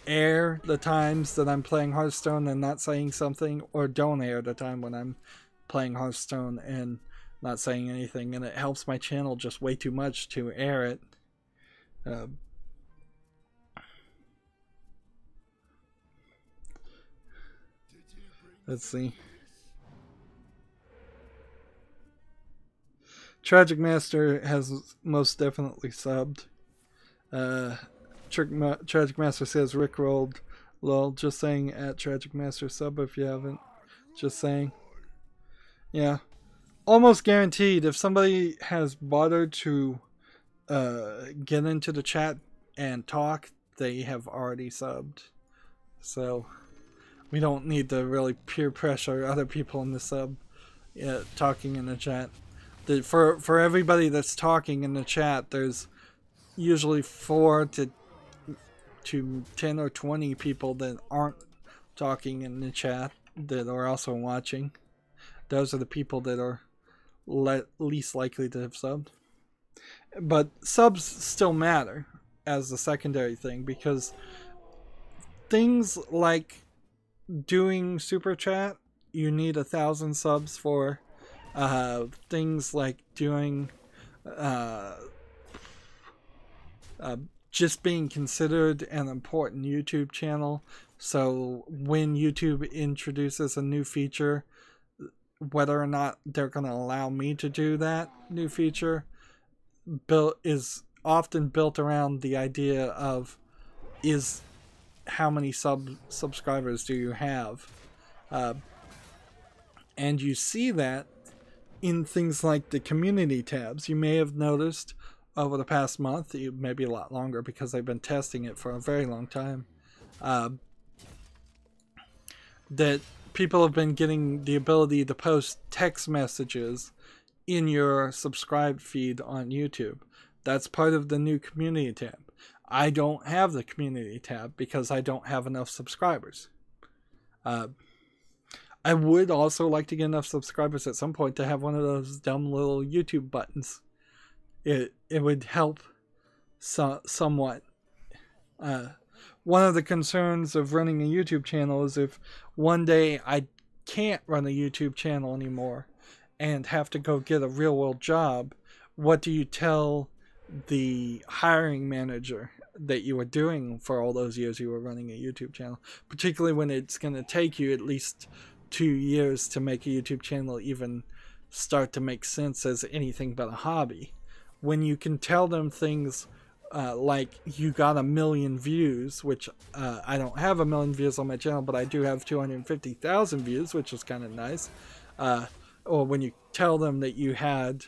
air the times that I'm playing Hearthstone and not saying something, or don't air the time when I'm playing Hearthstone and not saying anything, and it helps my channel just way too much to air it. Let's see. Tragic Master has most definitely subbed. Tragic Master says Rick rolled. Lol, just saying, at Tragic Master sub if you haven't. Just saying. Yeah. Almost guaranteed, if somebody has bothered to get into the chat and talk, they have already subbed. So we don't need to really peer pressure other people in the sub talking in the chat. For everybody that's talking in the chat, there's usually 4 to 10 or 20 people that aren't talking in the chat that are also watching. Those are the people that are least likely to have subbed. But subs still matter as a secondary thing, because things like doing super chat, you need 1,000 subs for. Things like doing just being considered an important YouTube channel. So when YouTube introduces a new feature, whether or not they're going to allow me to do that new feature is often built around the idea of how many subscribers do you have, and you see that in things like the community tabs. You may have noticed over the past month, maybe a lot longer because I've been testing it for a very long time, that people have been getting the ability to post text messages in your subscribed feed on YouTube. That's part of the new community tab. I don't have the community tab because I don't have enough subscribers. I would also like to get enough subscribers at some point to have one of those dumb little YouTube buttons. It would help somewhat. One of the concerns of running a YouTube channel is if one day I can't run a YouTube channel anymore and have to go get a real world job, what do you tell the hiring manager that you were doing for all those years you were running a YouTube channel? Particularly when it's going to take you at least 2 years to make a YouTube channel even start to make sense as anything but a hobby. When you can tell them things like you got 1 million views, which I don't have 1 million views on my channel, but I do have 250,000 views, which is kind of nice. Or when you tell them that you had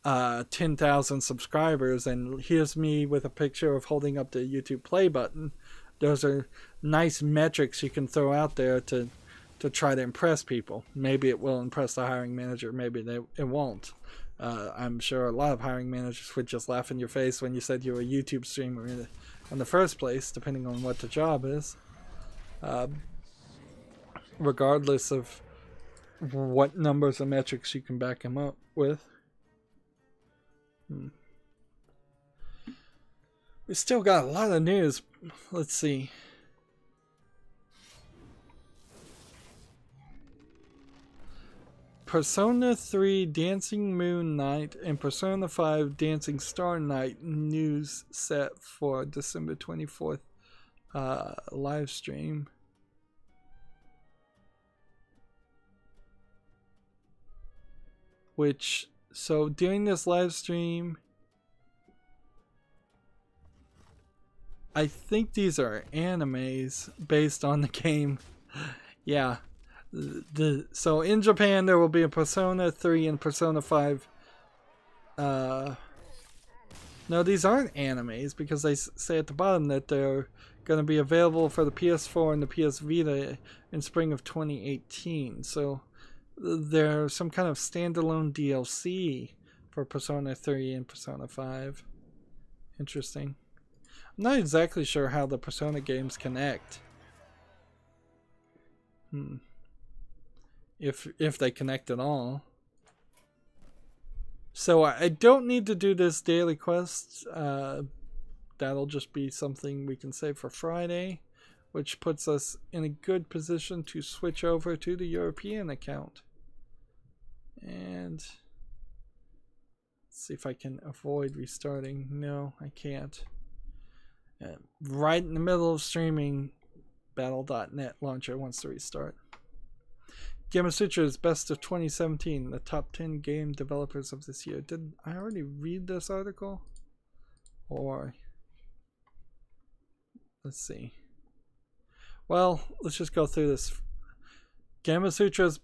10,000 subscribers and here's me with a picture of holding up the YouTube play button. Those are nice metrics you can throw out there to try to impress people. Maybe it will impress the hiring manager, maybe it won't. I'm sure a lot of hiring managers would just laugh in your face when you said you were a YouTube streamer in the first place, depending on what the job is. Regardless of what numbers and metrics you can back them up with. We still got a lot of news. Let's see. Persona 3 Dancing Moon Night and Persona 5 Dancing Star Night news set for December 24th live stream. Which, so during this live stream, I think these are animes based on the game. Yeah. So in Japan there will be a Persona 3 and Persona 5. No, these aren't animes because they say at the bottom that they're going to be available for the PS4 and the PS Vita in spring of 2018. So there's some kind of standalone DLC for Persona 3 and Persona 5. Interesting. I'm not exactly sure how the Persona games connect. If they connect at all. So I don't need to do this daily quest. That'll just be something we can save for Friday, which puts us in a good position to switch over to the European account. And let's see if I can avoid restarting. No, I can't. Right in the middle of streaming, Battle.net launcher wants to restart. Gamasutra's Best of 2017, the top 10 game developers of this year. Did I already read this article? Or let's see. Well, let's just go through this. Gamasutra's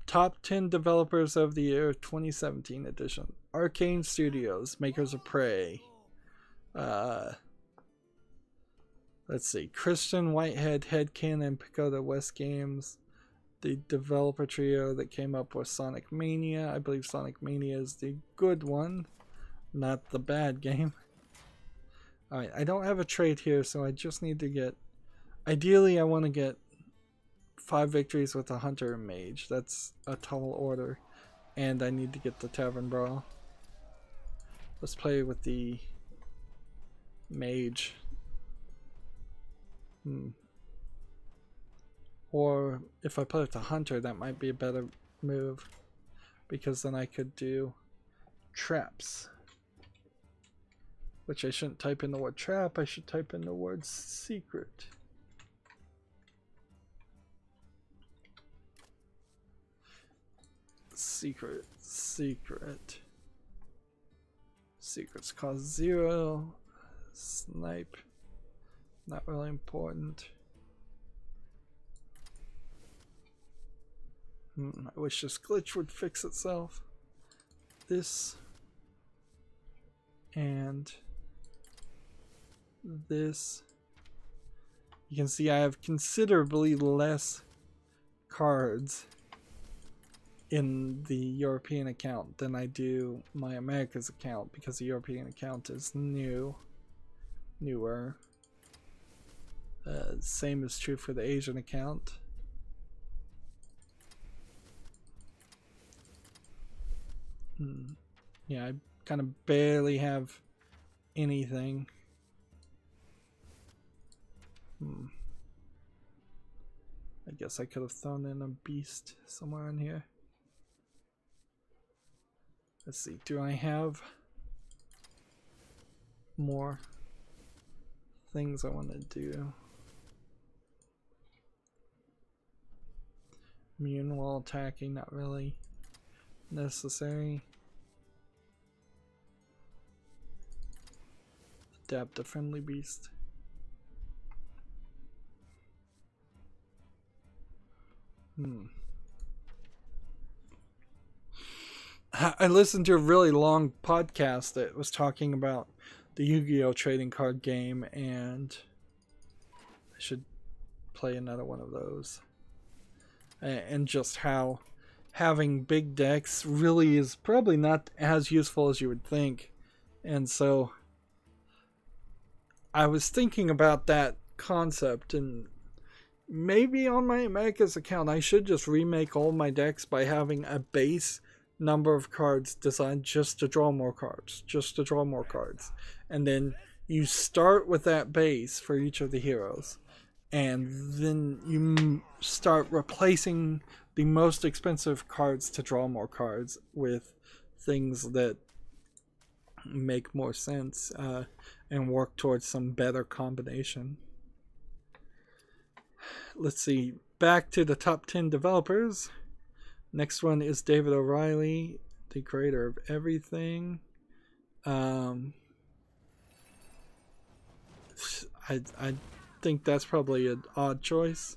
Top 10 Developers of the Year 2017 edition. Arcane Studios, makers of Prey. Let's see. Christian Whitehead, Headcanon, Pagoda West Games. The developer trio that came up with Sonic Mania. I believe Sonic Mania is the good one, not the bad game. Alright, I don't have a trait here, so I just need to get... Ideally, I want to get 5 victories with a Hunter and Mage. That's a tall order. And I need to get the Tavern Brawl. Let's play with the Mage. Or if I play with the Hunter, that might be a better move. Because then I could do traps. Which I shouldn't type in the word trap, I should type in the word secret. Secret. Secrets cost 0. Snipe. Not really important. I wish this glitch would fix itself. This. And this. You can see I have considerably less cards in the European account than I do my America's account, because the European account is newer. Same is true for the Asian account. Yeah, I kind of barely have anything. I guess I could have thrown in a beast somewhere in here. Let's see, do I have more things I want to do? Immune while attacking, not really necessary. Adapt a friendly beast. I listened to a really long podcast that was talking about the Yu-Gi-Oh! Trading card game, and I should play another one of those. And just how having big decks really is probably not as useful as you would think. And so I was thinking about that concept, and maybe on my America's account I should just remake all my decks by having a base number of cards designed just to draw more cards. And then you start with that base for each of the heroes. And then you start replacing the most expensive cards to draw more cards with things that make more sense and work towards some better combination. Let's see. Back to the top 10 developers. Next one is David O'Reilly, the creator of everything. I think that's probably an odd choice.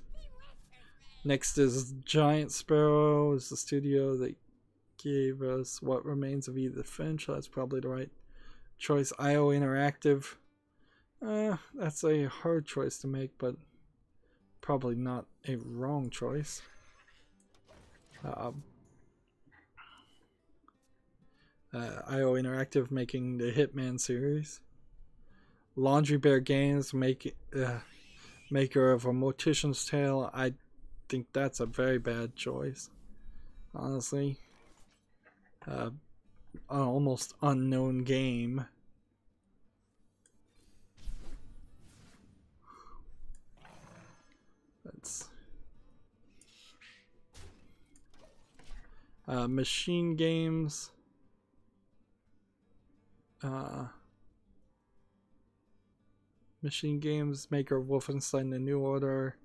Next is Giant Sparrow, is the studio that gave us What Remains of Edith Finch. That's probably the right choice. IO Interactive. That's a hard choice to make, but probably not a wrong choice. IO Interactive making the Hitman series. Laundry Bear Games maker of A Mortician's Tale. I think that's a very bad choice, honestly. An almost unknown game. That's Machine Games. Machine Games maker of Wolfenstein The New Order.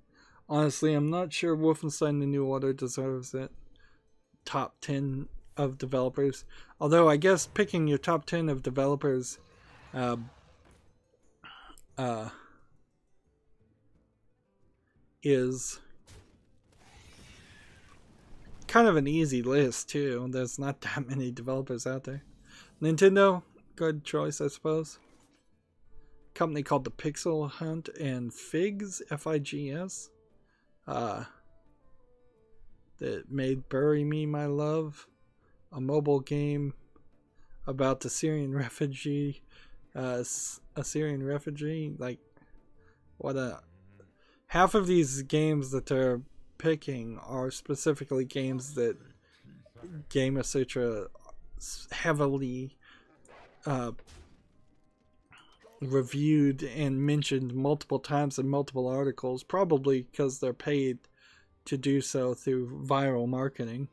Honestly, I'm not sure Wolfenstein The New Order deserves it. Top 10 of developers. Although I guess picking your top 10 of developers is kind of an easy list too. There's not that many developers out there. Nintendo, good choice, I suppose. Company called The Pixel Hunt and Figs, F-I-G-S, that made Bury Me My Love, a mobile game about the Syrian refugee, a Syrian refugee. Like, what a... Half of these games that they're picking are specifically games that Game Sutra heavily reviewed and mentioned multiple times in multiple articles, probably because they're paid to do so through viral marketing.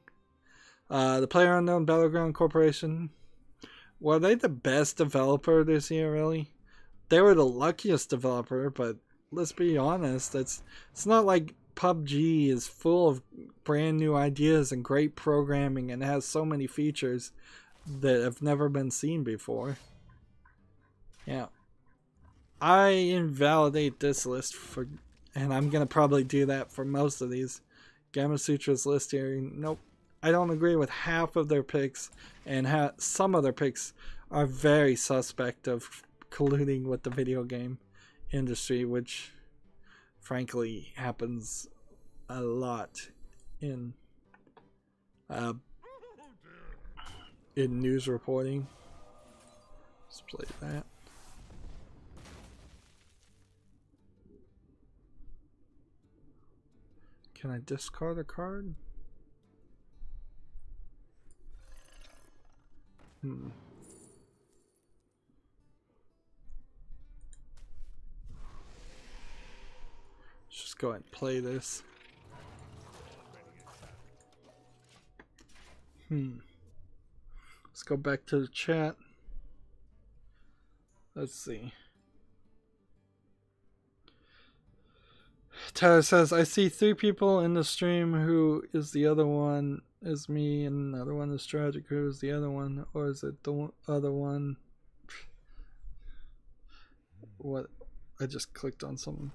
The PlayerUnknown Battleground Corporation, were they the best developer this year, really? They were the luckiest developer, but let's be honest, it's not like PUBG is full of brand new ideas and great programming and has so many features that have never been seen before. Yeah. I invalidate this list for, and I'm going to probably do that for most of these. Gamasutra's list here, nope. I don't agree with half of their picks, and some of their picks are very suspect of colluding with the video game industry, which frankly happens a lot in news reporting. Let's play that. Can I discard a card? Let's just go ahead and play this. Let's go back to the chat. Let's see. Tyler says, I see 3 people in the stream. Who is the other one? Is me, and another one is Tragic. Who is the other one? Or is it the other one? What? I just clicked on something.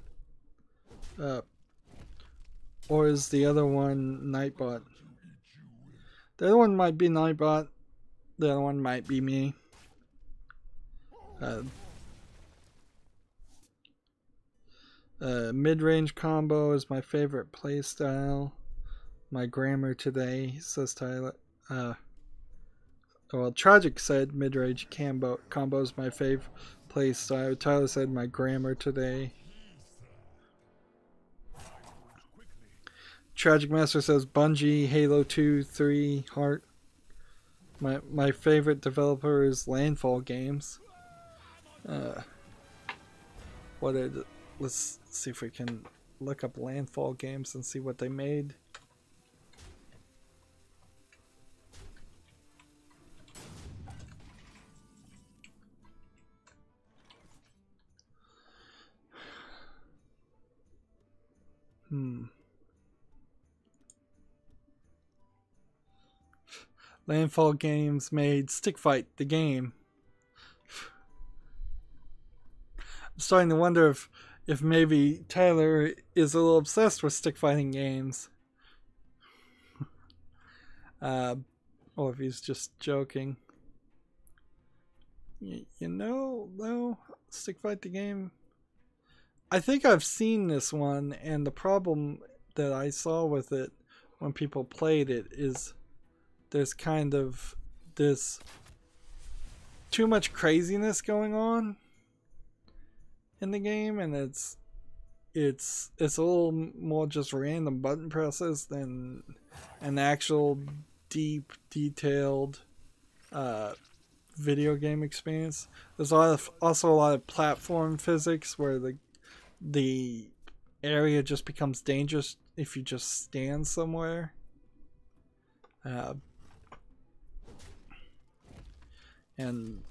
Or is the other one Nightbot? The other one might be Nightbot. The other one might be me. Mid-range combo is my favorite playstyle. My grammar today, says Tyler. Well, Tragic said mid-range combo is my favorite playstyle. Tyler said my grammar today. Tragic Master says Bungie, Halo 2, 3, Heart. My favorite developer is Landfall Games. Let's see if we can look up Landfall Games and see what they made. Landfall Games made Stick Fight the game. I'm starting to wonder if maybe Tyler is a little obsessed with stick fighting games. Or if he's just joking. You know, though, Stick Fight the game. I think I've seen this one, and the problem that I saw with it when people played it is there's kind of this too much craziness going on in the game, and it's a little more just random button presses than an actual deep, detailed video game experience. There's also a lot of platform physics where the area just becomes dangerous if you just stand somewhere. And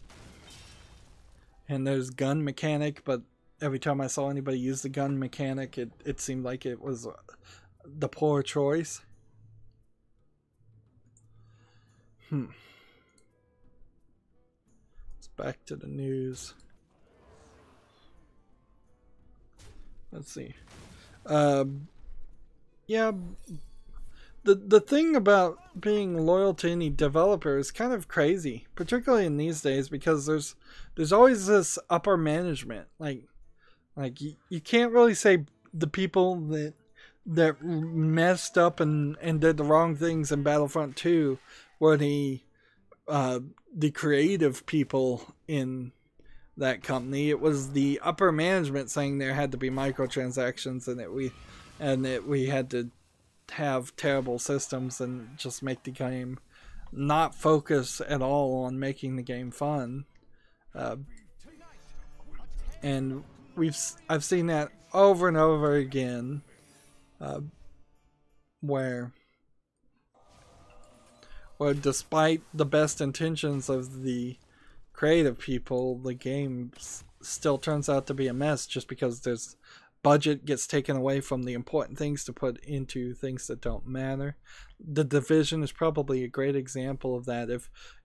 there's gun mechanic, but every time I saw anybody use the gun mechanic, it seemed like it was the poor choice. Let's back to the news. Let's see. Yeah, the thing about being loyal to any developer is kind of crazy, particularly in these days, because there's always this upper management. Like you can't really say the people that messed up and did the wrong things in Battlefront 2 were the creative people in that company. It was the upper management saying there had to be microtransactions and that we had to have terrible systems and just make the game not focus at all on making the game fun. And I've seen that over and over again, where despite the best intentions of the creative people, the game still turns out to be a mess just because there's budget gets taken away from the important things to put into things that don't matter. The Division is probably a great example of that.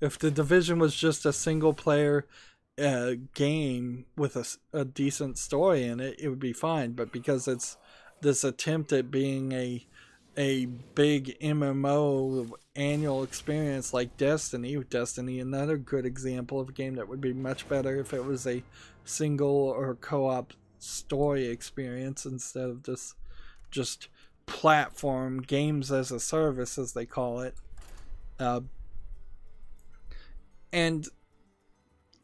If the Division was just a single player game with a decent story in it, it would be fine. But because it's this attempt at being a big MMO annual experience like Destiny, another good example of a game that would be much better if it was a single or co-op story experience instead of just platform games as a service, as they call it. And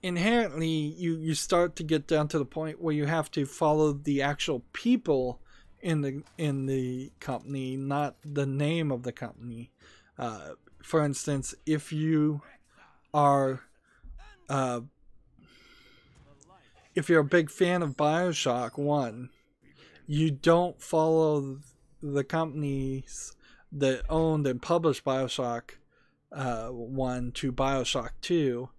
inherently you start to get down to the point where you have to follow the actual people in the company, not the name of the company. For instance, if you are if you're a big fan of BioShock 1, you don't follow the companies that owned and published BioShock 1 to BioShock 2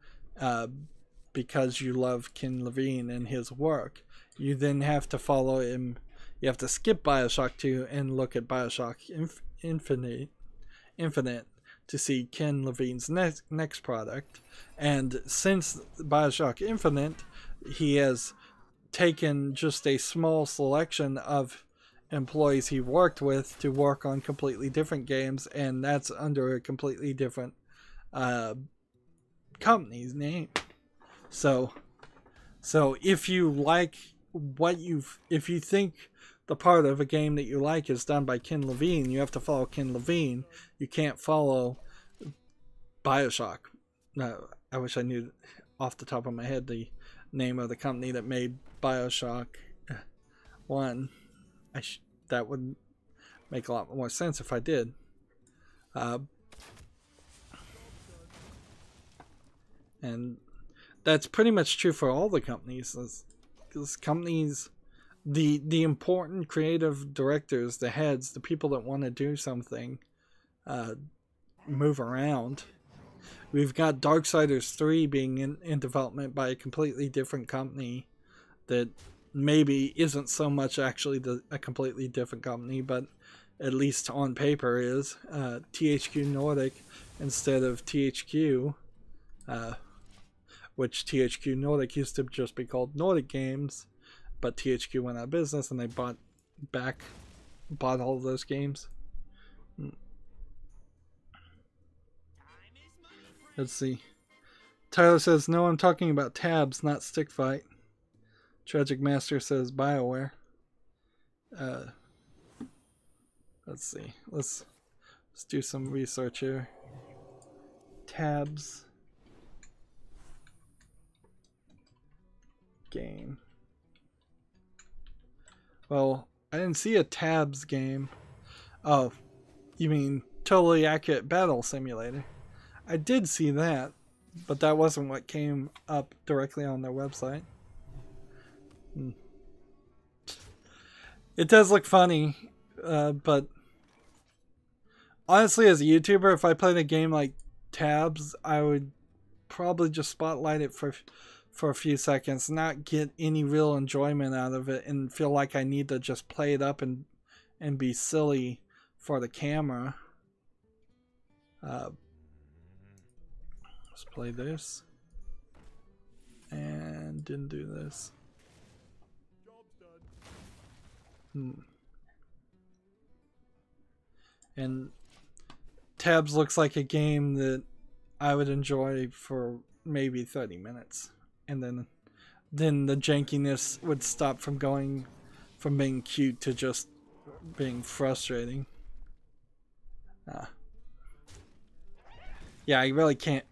because you love Ken Levine and his work. You then have to follow him. You have to skip BioShock 2 and look at BioShock Infinite to see Ken Levine's next product. And since BioShock Infinite, he has taken just a small selection of employees he worked with to work on completely different games, and that's under a completely different company's name. So if you like if you think the part of a game that you like is done by Ken Levine, you have to follow Ken Levine. You can't follow BioShock. No, I wish I knew off the top of my head the name of the company that made BioShock 1. That would make a lot more sense if I did. And that's pretty much true for all the companies. Because companies, the important creative directors, the heads, the people that want to do something, move around. We've got Darksiders 3 being in development by a completely different company that maybe isn't so much actually a completely different company, but at least on paper is THQ Nordic instead of THQ, which THQ Nordic used to just be called Nordic Games, but THQ went out of business and they bought all of those games. Let's see. Tyler says, no, I'm talking about tabs, not stick fight. Tragic Master says BioWare. Let's see. Let's do some research here. Tabs game. Well, I didn't see a tabs game. Oh, you mean Totally Accurate Battle Simulator? I did see that, but that wasn't what came up directly on their website. It does look funny, but honestly, as a YouTuber, if I played a game like Tabs, I would probably just spotlight it for a few seconds, not get any real enjoyment out of it, and feel like I need to just play it up and be silly for the camera. Let's play this. And didn't do this. And Tabs looks like a game that I would enjoy for maybe 30 minutes. And then the jankiness would stop from going from being cute to just being frustrating. Yeah, I really can't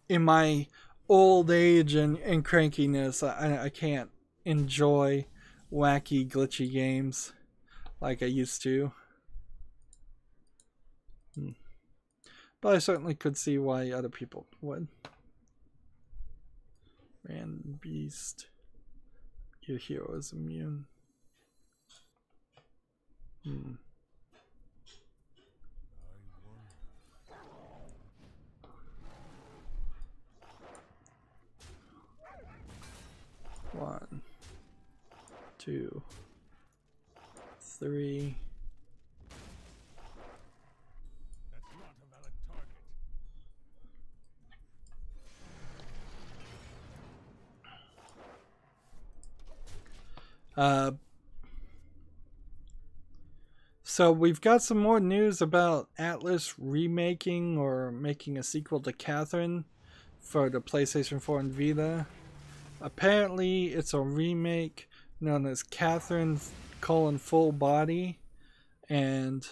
in my old age and crankiness, I can't enjoy wacky, glitchy games like I used to. But I certainly could see why other people would. Random Beast. Your hero is immune. 1, 2, 3. That's not a valid target. So we've got some more news about Atlas remaking or making a sequel to Catherine for the PlayStation 4 and Vita. Apparently it's a remake known as Catherine: Full Body, and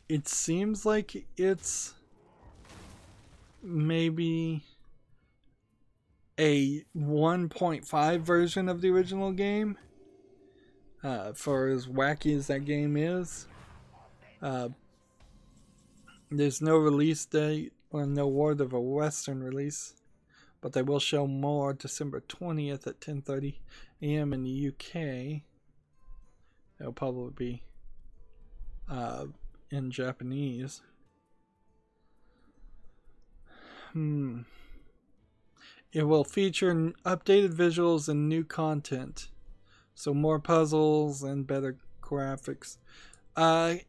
it seems like it's maybe a 1.5 version of the original game. For as wacky as that game is. There's no release date or no word of a Western release, but they will show more December 20th at 10:30 a.m. in the UK. It'll probably be in Japanese. It will feature updated visuals and new content. So more puzzles and better graphics.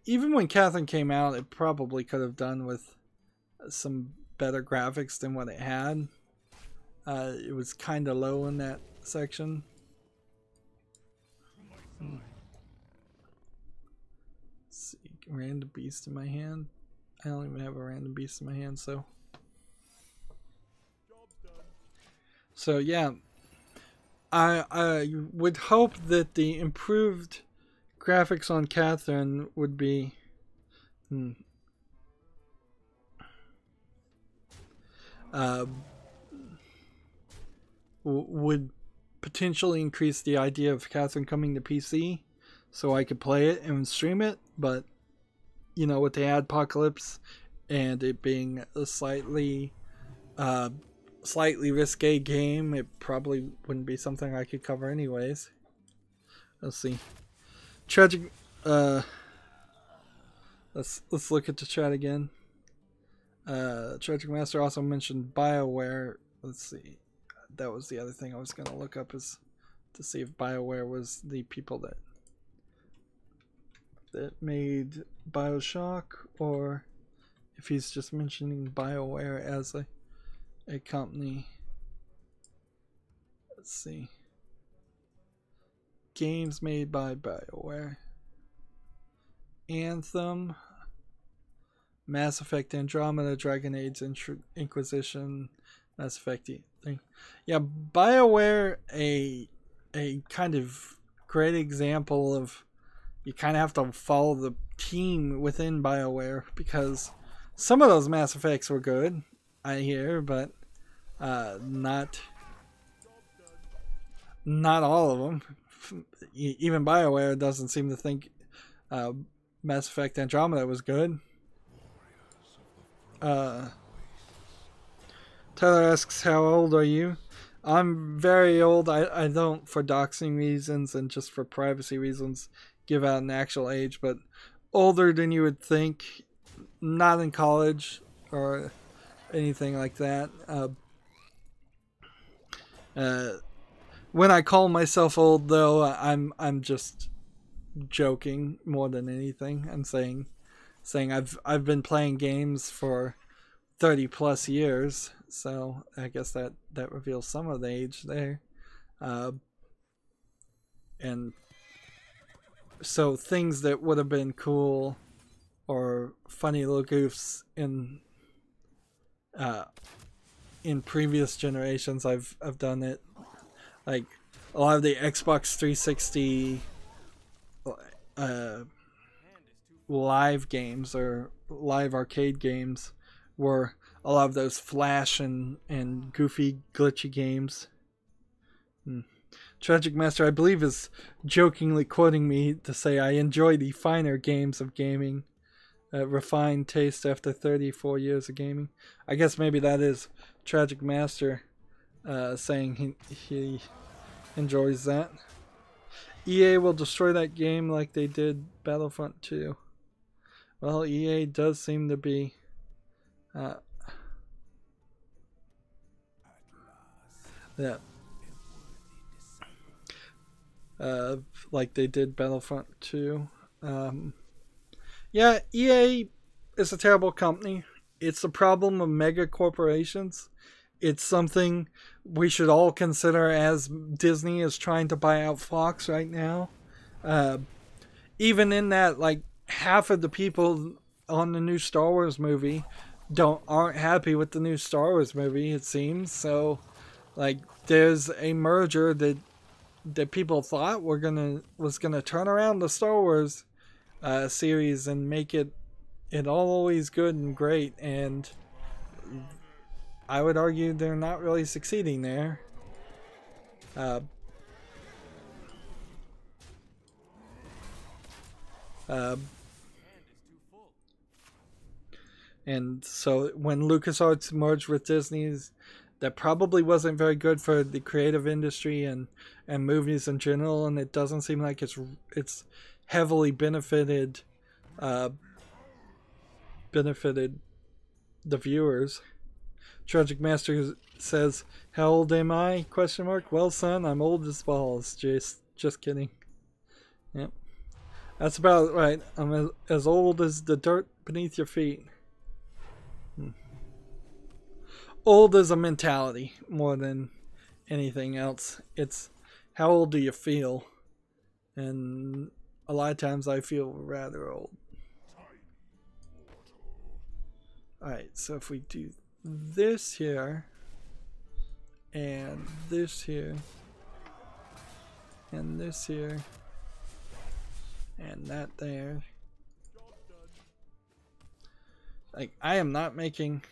Even when Catherine came out, it probably could have done with some better graphics than what it had. It was kind of low in that section. Let's see, random beast in my hand. I don't even have a random beast in my hand, so. So yeah. I would hope that the improved graphics on Catherine would be would potentially increase the idea of Catherine coming to PC so I could play it and stream it, but you know, with the Adpocalypse and it being a slightly risque game, it probably wouldn't be something I could cover anyways. Let's see. Tragic. Let's look at the chat again. Tragic Master also mentioned BioWare. Let's see. that was the other thing I was going to look up, is to see if BioWare was the people that made BioShock, or if he's just mentioning BioWare as a company. Let's see. Games made by BioWare. Anthem, Mass Effect Andromeda, Dragon Age Inquisition, Mass Effect thing. Yeah, BioWare, a kind of great example of, you kind of have to follow the team within BioWare, because some of those Mass Effects were good, I hear, but not all of them. Even BioWare doesn't seem to think Mass Effect Andromeda was good. Tyler asks, how old are you? I'm very old. I don't, for doxing reasons and just for privacy reasons, give out an actual age, but older than you would think. Not in college or anything like that. When I call myself old, though, I'm just joking more than anything. I'm saying I've been playing games for 30 plus years, so I guess that reveals some of the age there. And so things that would have been cool or funny little goofs in previous generations, I've done it. Like a lot of the Xbox 360 live games or live arcade games were a lot of those flash and goofy glitchy games. Tragic Master, I believe, is jokingly quoting me to say, I enjoy the finer games of gaming. Refined taste after 34 years of gaming. I guess maybe that is Tragic Master saying he enjoys that. EA will destroy that game like they did Battlefront 2. Well, EA does seem to be like they did Battlefront 2. Yeah, EA is a terrible company. It's the problem of mega corporations. It's something we should all consider as Disney is trying to buy out Fox right now. Even in that, like, half of the people on the new Star Wars movie aren't happy with the new Star Wars movie, it seems. So, like, there's a merger that people thought was gonna turn around the Star Wars series and make it always good and great, and I would argue they're not really succeeding there. And so when LucasArts merged with Disney's, that probably wasn't very good for the creative industry and movies in general, and it doesn't seem like it's heavily benefited the viewers. Tragic Master says, how old am I? Question mark. Well, son, I'm old as balls. Just kidding. Yep. That's about right. I'm as old as the dirt beneath your feet. Old is a mentality more than anything else. It's how old do you feel? And a lot of times I feel rather old. Alright, so if we do this here, and this here, and this here, and that there. Like, I am not making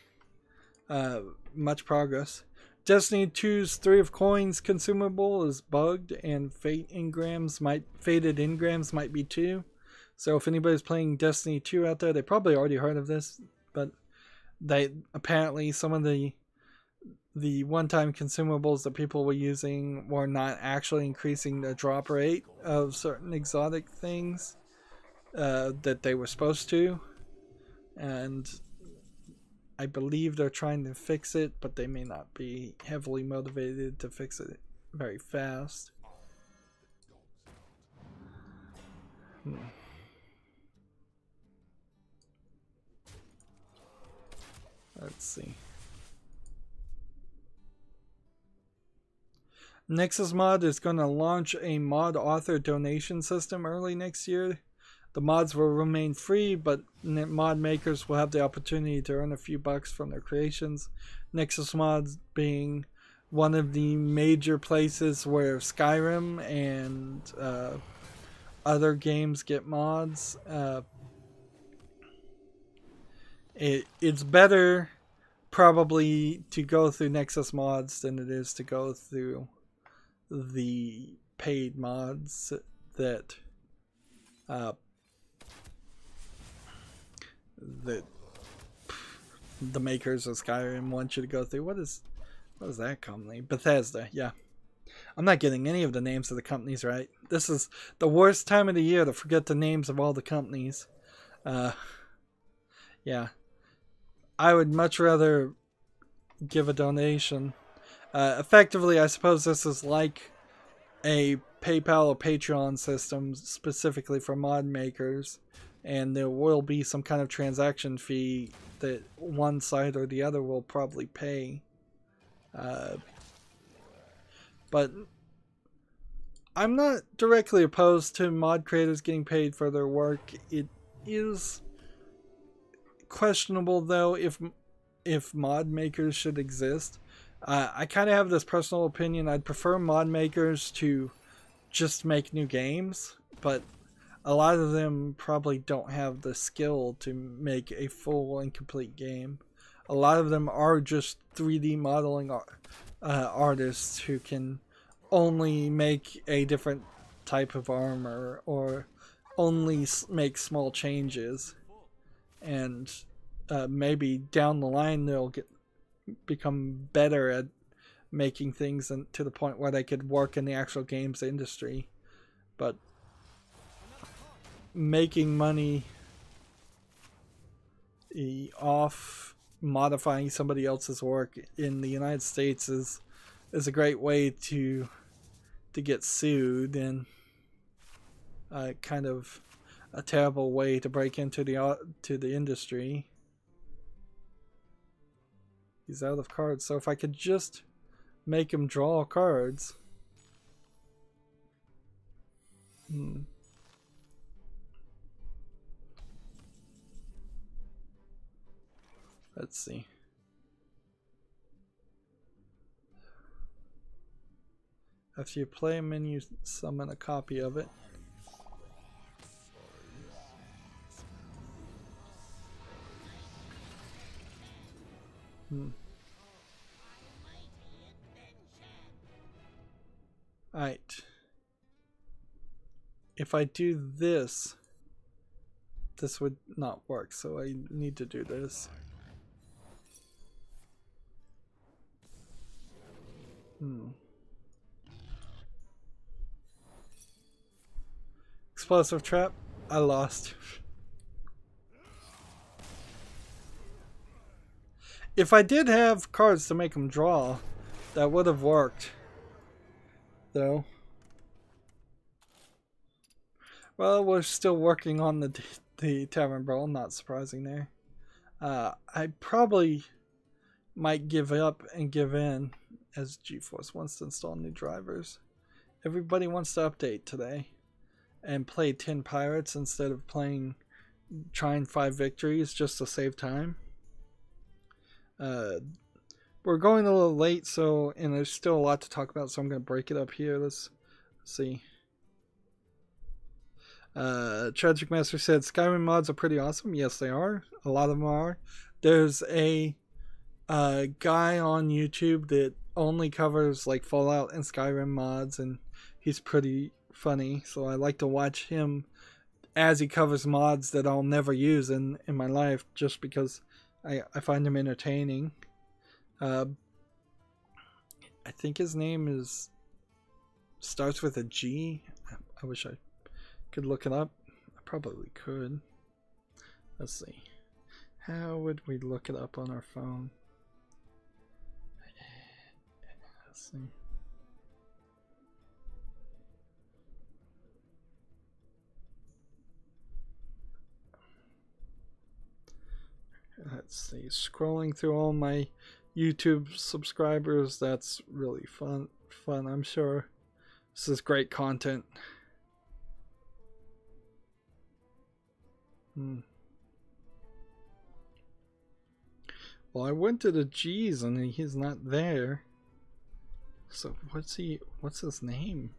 much progress. Destiny 2's 3 of Coins consumable is bugged, and faded engrams might be too. So if anybody's playing Destiny 2 out there, they probably already heard of this, but apparently some of the one-time consumables that people were using were not actually increasing the drop rate of certain exotic things that they were supposed to, and I believe they're trying to fix it, but they may not be heavily motivated to fix it very fast. Let's see. Nexus Mod is going to launch a mod author donation system early next year. The mods will remain free, but mod makers will have the opportunity to earn a few bucks from their creations. Nexus Mods being one of the major places where Skyrim and other games get mods. It's better probably to go through Nexus Mods than it is to go through the paid mods that the makers of Skyrim want you to go through. What is that company? Bethesda, yeah. I'm not getting any of the names of the companies right. This is the worst time of the year to forget the names of all the companies. Yeah. I would much rather give a donation. Effectively, I suppose this is like a PayPal or Patreon system specifically for mod makers, and there will be some kind of transaction fee that one side or the other will probably pay. But I'm not directly opposed to mod creators getting paid for their work. It is questionable though if mod makers should exist. I kind of have this personal opinion. I'd prefer mod makers to just make new games, but a lot of them probably don't have the skill to make a full and complete game. A lot of them are just 3D modeling artists who can only make a different type of armor or only make small changes, and maybe down the line they'll become better at making things to the point where they could work in the actual games industry. But making money off modifying somebody else's work in the United States is a great way to get sued, and kind of a terrible way to break into the industry. He's out of cards, so if I could just make him draw cards. Let's see. After you play a menu, summon a copy of it. Alright. If I do this, this would not work, so I need to do this. Explosive trap. I lost. If I did have cards to make him draw, that would have worked. Though. Well, we're still working on the Tavern Brawl, not surprising there. I probably might give up and give in, as GeForce wants to install new drivers. Everybody wants to update today and play 10 Pirates instead of trying 5 victories just to save time. We're going a little late, and there's still a lot to talk about, so I'm going to break it up here. Let's see. Tragic Master said Skyrim mods are pretty awesome. Yes, they are. A lot of them are. There's a guy on YouTube that only covers like Fallout and Skyrim mods, and he's pretty funny, so I like to watch him as he covers mods that I'll never use in my life, just because I find him entertaining. I think his name starts with a G. I wish I could look it up. I probably could. Let's see. How would we look it up on our phone? Let's see. Let's see. Scrolling through all my YouTube subscribers, that's really fun, I'm sure. This is great content. Well, I went to the G's and he's not there. So what's his name?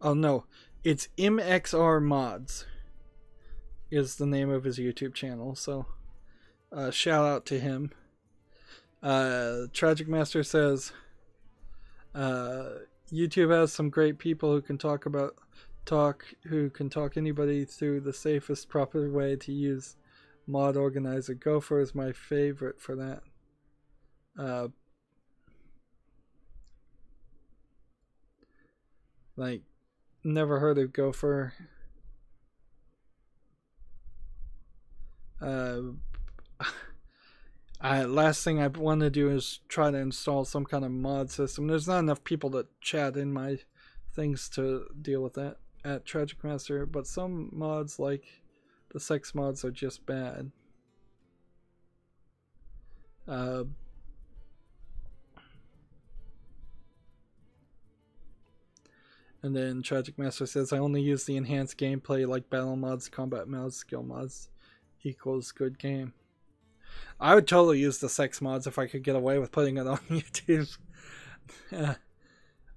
Oh no, it's MXR Mods is the name of his YouTube channel. So shout out to him. Tragic Master says YouTube has some great people who can talk anybody through the safest proper way to use mod organizer. Gopher is my favorite for that. Like, never heard of Gopher. Last thing I want to do is try to install some kind of mod system. There's not enough people that chat in my things to deal with that at Tragic Master, but some mods like the sex mods are just bad. And then Tragic Master says, I only use the enhanced gameplay like battle mods, combat mods, skill mods equals good game. I would totally use the sex mods if I could get away with putting it on YouTube.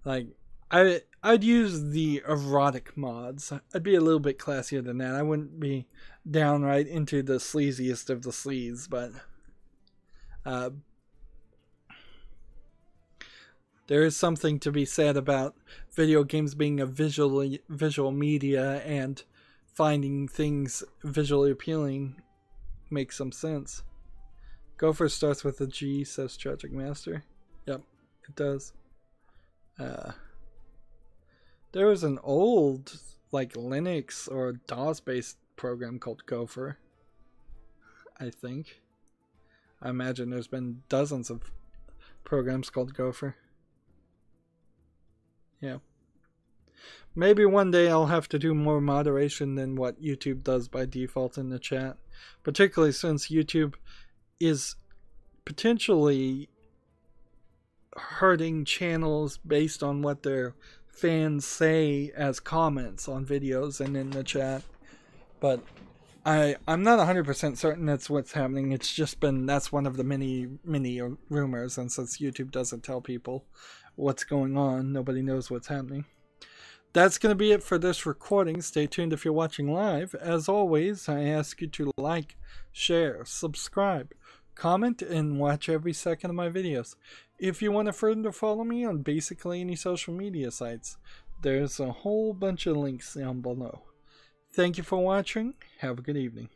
Like, I'd use the erotic mods. I'd be a little bit classier than that. I wouldn't be downright into the sleaziest of the sleaze, but there is something to be said about video games being a visual media, and finding things visually appealing makes some sense. Gopher starts with a G, says Tragic Master. Yep, it does. There was an old, like, Linux or DOS-based program called Gopher, I think. I imagine there's been dozens of programs called Gopher. Yeah. Maybe one day I'll have to do more moderation than what YouTube does by default in the chat. Particularly since YouTube is potentially hurting channels based on what their fans say as comments on videos and in the chat. But I'm not 100% certain that's what's happening. It's just that's one of the many rumors, and since YouTube doesn't tell people what's going on, nobody knows what's happening. That's going to be it for this recording. Stay tuned if you're watching live. As always, I ask you to like, share, subscribe, comment, and watch every second of my videos. If you want to further follow me on basically any social media sites, there's a whole bunch of links down below. Thank you for watching. Have a good evening.